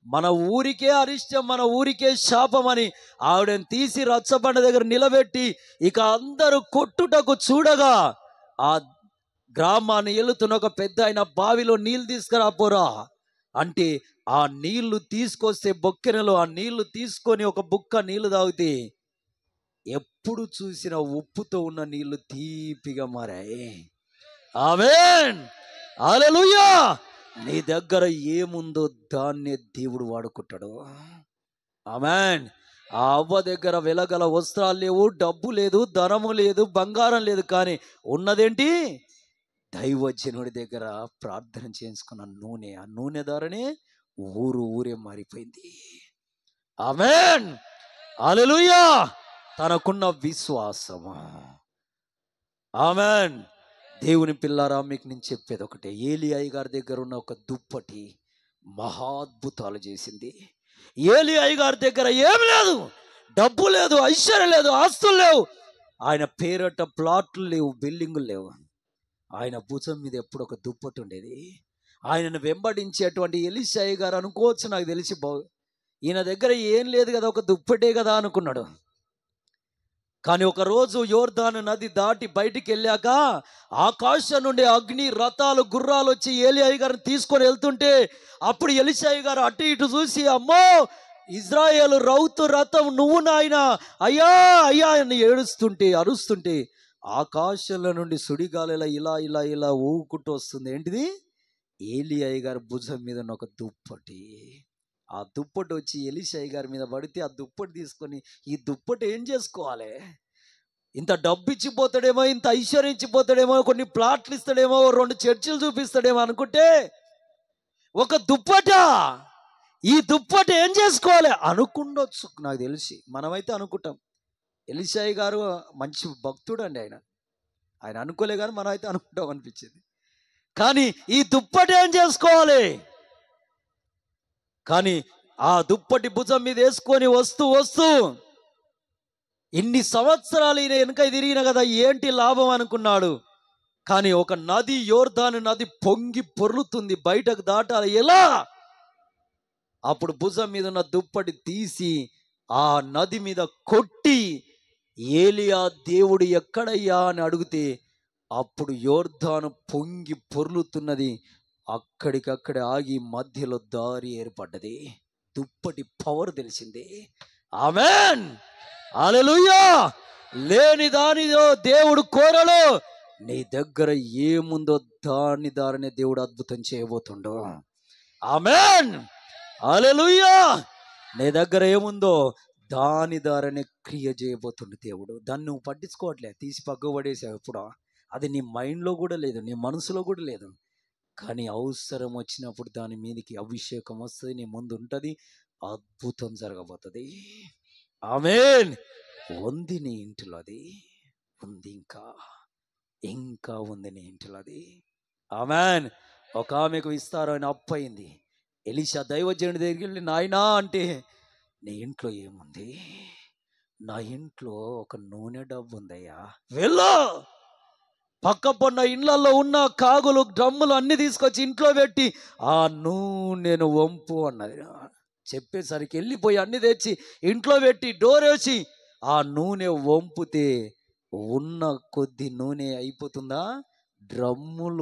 మన ఊరికే అరిష్టం, మన ఊరికే శాపమని ఆవిడని తీసి రచ్చబండ దగ్గర నిలబెట్టి ఇక అందరూ కొట్టుటకు చూడగా ఆ గ్రామాన్ని వెళుతున్న ఒక పెద్ద ఆయన బావిలో నీళ్ళు తీసుకురాపోరా అంటే ఆ నీళ్లు తీసుకొస్తే బొక్కెనలో ఆ నీళ్లు తీసుకొని ఒక బుక్క నీళ్లు తాగితే ఎప్పుడు చూసిన ఉప్పుతో ఉన్న నీళ్లు తీపిగా మారాయి. ఆమేన్, హల్లెలూయా. నీ దగ్గర ఏముందో దాన్నే దేవుడు వాడుకుంటాడు. ఆమేన్. ఆ అవ్వ దగ్గర వెలగల వస్త్రాలు లేవు, డబ్బు లేదు, ధనము లేదు, బంగారం లేదు, కానీ ఉన్నదేంటి? దైవజనుడి దగ్గర ప్రార్థన చేసుకున్న నూనె. ఆ నూనె ద్వారానే ఊరే మారిపోయింది. ఆమేన్, హల్లెలూయా. తనకున్న విశ్వాసము. ఆమేన్. దేవుని పిల్లారా, మీకు నేను చెప్పేది ఒకటే. ఏలీయా గారి దగ్గర ఉన్న ఒక దుప్పటి మహాద్భుతాలు చేసింది. ఏలీయా గారి దగ్గర ఏమి లేదు, డబ్బు లేదు, ఐశ్వర్యం లేదు, ఆస్తులు లేవు, ఆయన పేరట ప్లాట్లు లేవు, బిల్డింగులు లేవు. ఆయన భుజం మీద ఎప్పుడు ఒక దుప్పటి ఉండేది. ఆయనను వెంబడించేటువంటి ఎలీషా గారు అనుకోవచ్చు, నాకు తెలిసి ఈయన దగ్గర ఏం లేదు కదా, ఒక దుప్పటే కదా అనుకున్నాడు. కానీ ఒకరోజు యోర్దాను నది దాటి బయటికి వెళ్ళాక ఆకాశం నుండి అగ్ని రథాలు గుర్రాలు వచ్చి ఏలీయా గారిని తీసుకొని వెళ్తుంటే, అప్పుడు ఎలీషా గారు అటు ఇటు చూసి, అమ్మో ఇజ్రాయేలు రౌతు రథం, నువ్వు నాయన, అయ్యా అయ్యా అని ఏడుస్తుంటే అరుస్తుంటే ఆకాశంలో నుండి సుడిగాలిలా ఇలా ఇలా ఇలా ఊగుకుంటూ వస్తుంది. ఏంటిది? ఏలీయా గారి భుజం మీద ఉన్న ఒక దుప్పటి. ఆ దుప్పటి వచ్చి ఎలీషా గారి మీద పడితే ఆ దుప్పటి తీసుకొని, ఈ దుప్పటి ఏం చేసుకోవాలి? ఇంత డబ్బు ఇచ్చిపోతాడేమో, ఇంత ఐశ్వర్యం ఇచ్చిపోతాడేమో, కొన్ని ప్లాట్లు ఇస్తాడేమో, 2 చర్చిలు చూపిస్తాడేమో అనుకుంటే, ఒక దుప్పట, ఈ దుప్పటి ఏం చేసుకోవాలి అనుకుండొచ్చు. నాకు తెలిసి మనమైతే అనుకుంటాం. ఎలీషా గారు మంచి భక్తుడు అండి. ఆయన అనుకోలే, కానీ మనం అయితే అనుకుంటాం అనిపించింది. కానీ ఈ దుప్పటి ఏం చేసుకోవాలి? కానీ ఆ దుప్పటి భుజం మీద వేసుకొని వస్తూ ఇన్ని సంవత్సరాలు ఈయన వెనక తిరిగిన కదా, ఏంటి లాభం అనుకున్నాడు. కానీ ఒక నది, యోర్దాను నది పొంగి పొర్లుతుంది, బయటకు దాటాలి, ఎలా? అప్పుడు భుజం మీద ఉన్న దుప్పటి తీసి ఆ నది మీద కొట్టి, ఏలియా దేవుడు ఎక్కడయ్యా అని అడిగితే, అప్పుడు యోర్దాను పొంగి పొర్లుతున్నది. అక్కడికక్కడే ఆగి మధ్యలో దారి ఏర్పడ్డది. దుప్పటి పవర్ తెలిసింది. ఆమేన్, హల్లెలూయా. లేని దానిలో దేవుడు కోరలు. నీ దగ్గర ఏముందో దాని దారినే దేవుడు అద్భుతం చేయబోతుండో. ఆమేన్, హల్లెలూయా. నీ దగ్గర ఏముందో దాని దారినే క్రియ చేయబోతుండే దేవుడు. దాన్ని నువ్వు పట్టించుకోవట్లే, తీసి పక్కకు పడేసావు. ఎప్పుడో అది నీ మైండ్లో కూడా లేదు, నీ మనసులో కూడా లేదు. కానీ అవసరం వచ్చినప్పుడు దాని మీదకి అభిషేకం వస్తుంది, నీ ముందు ఉంటుంది, అద్భుతం జరగబోతుంది. ఆమేన్. ఉంది నీ ఇంటిలో, అది ఉంది, ఇంకా ఉంది నీ ఇంటిలో అది. ఆమేన్. ఒక ఆమెకు విస్తారమైన అప్పు అయింది. ఎలీషా దైవజనుడి దగ్గరికి వెళ్ళి, నాయనా అంటే, నీ ఇంట్లో ఏముంది? నా ఇంట్లో ఒక నూనె డబ్బు ఉందయ్యా, వెళ్ళు. పక్క పొన్న ఇళ్లలో ఉన్న కాగులు, డ్రమ్ములు అన్ని తీసుకొచ్చి ఇంట్లో పెట్టి ఆ నూనెను వంపు అన్నది. చెప్పేసరికి వెళ్ళిపోయి అన్ని తెచ్చి ఇంట్లో పెట్టి డోర్ వేసి ఆ నూనె వంపుతే ఉన్న కొద్ది నూనె అయిపోతుందా, డ్రమ్ములు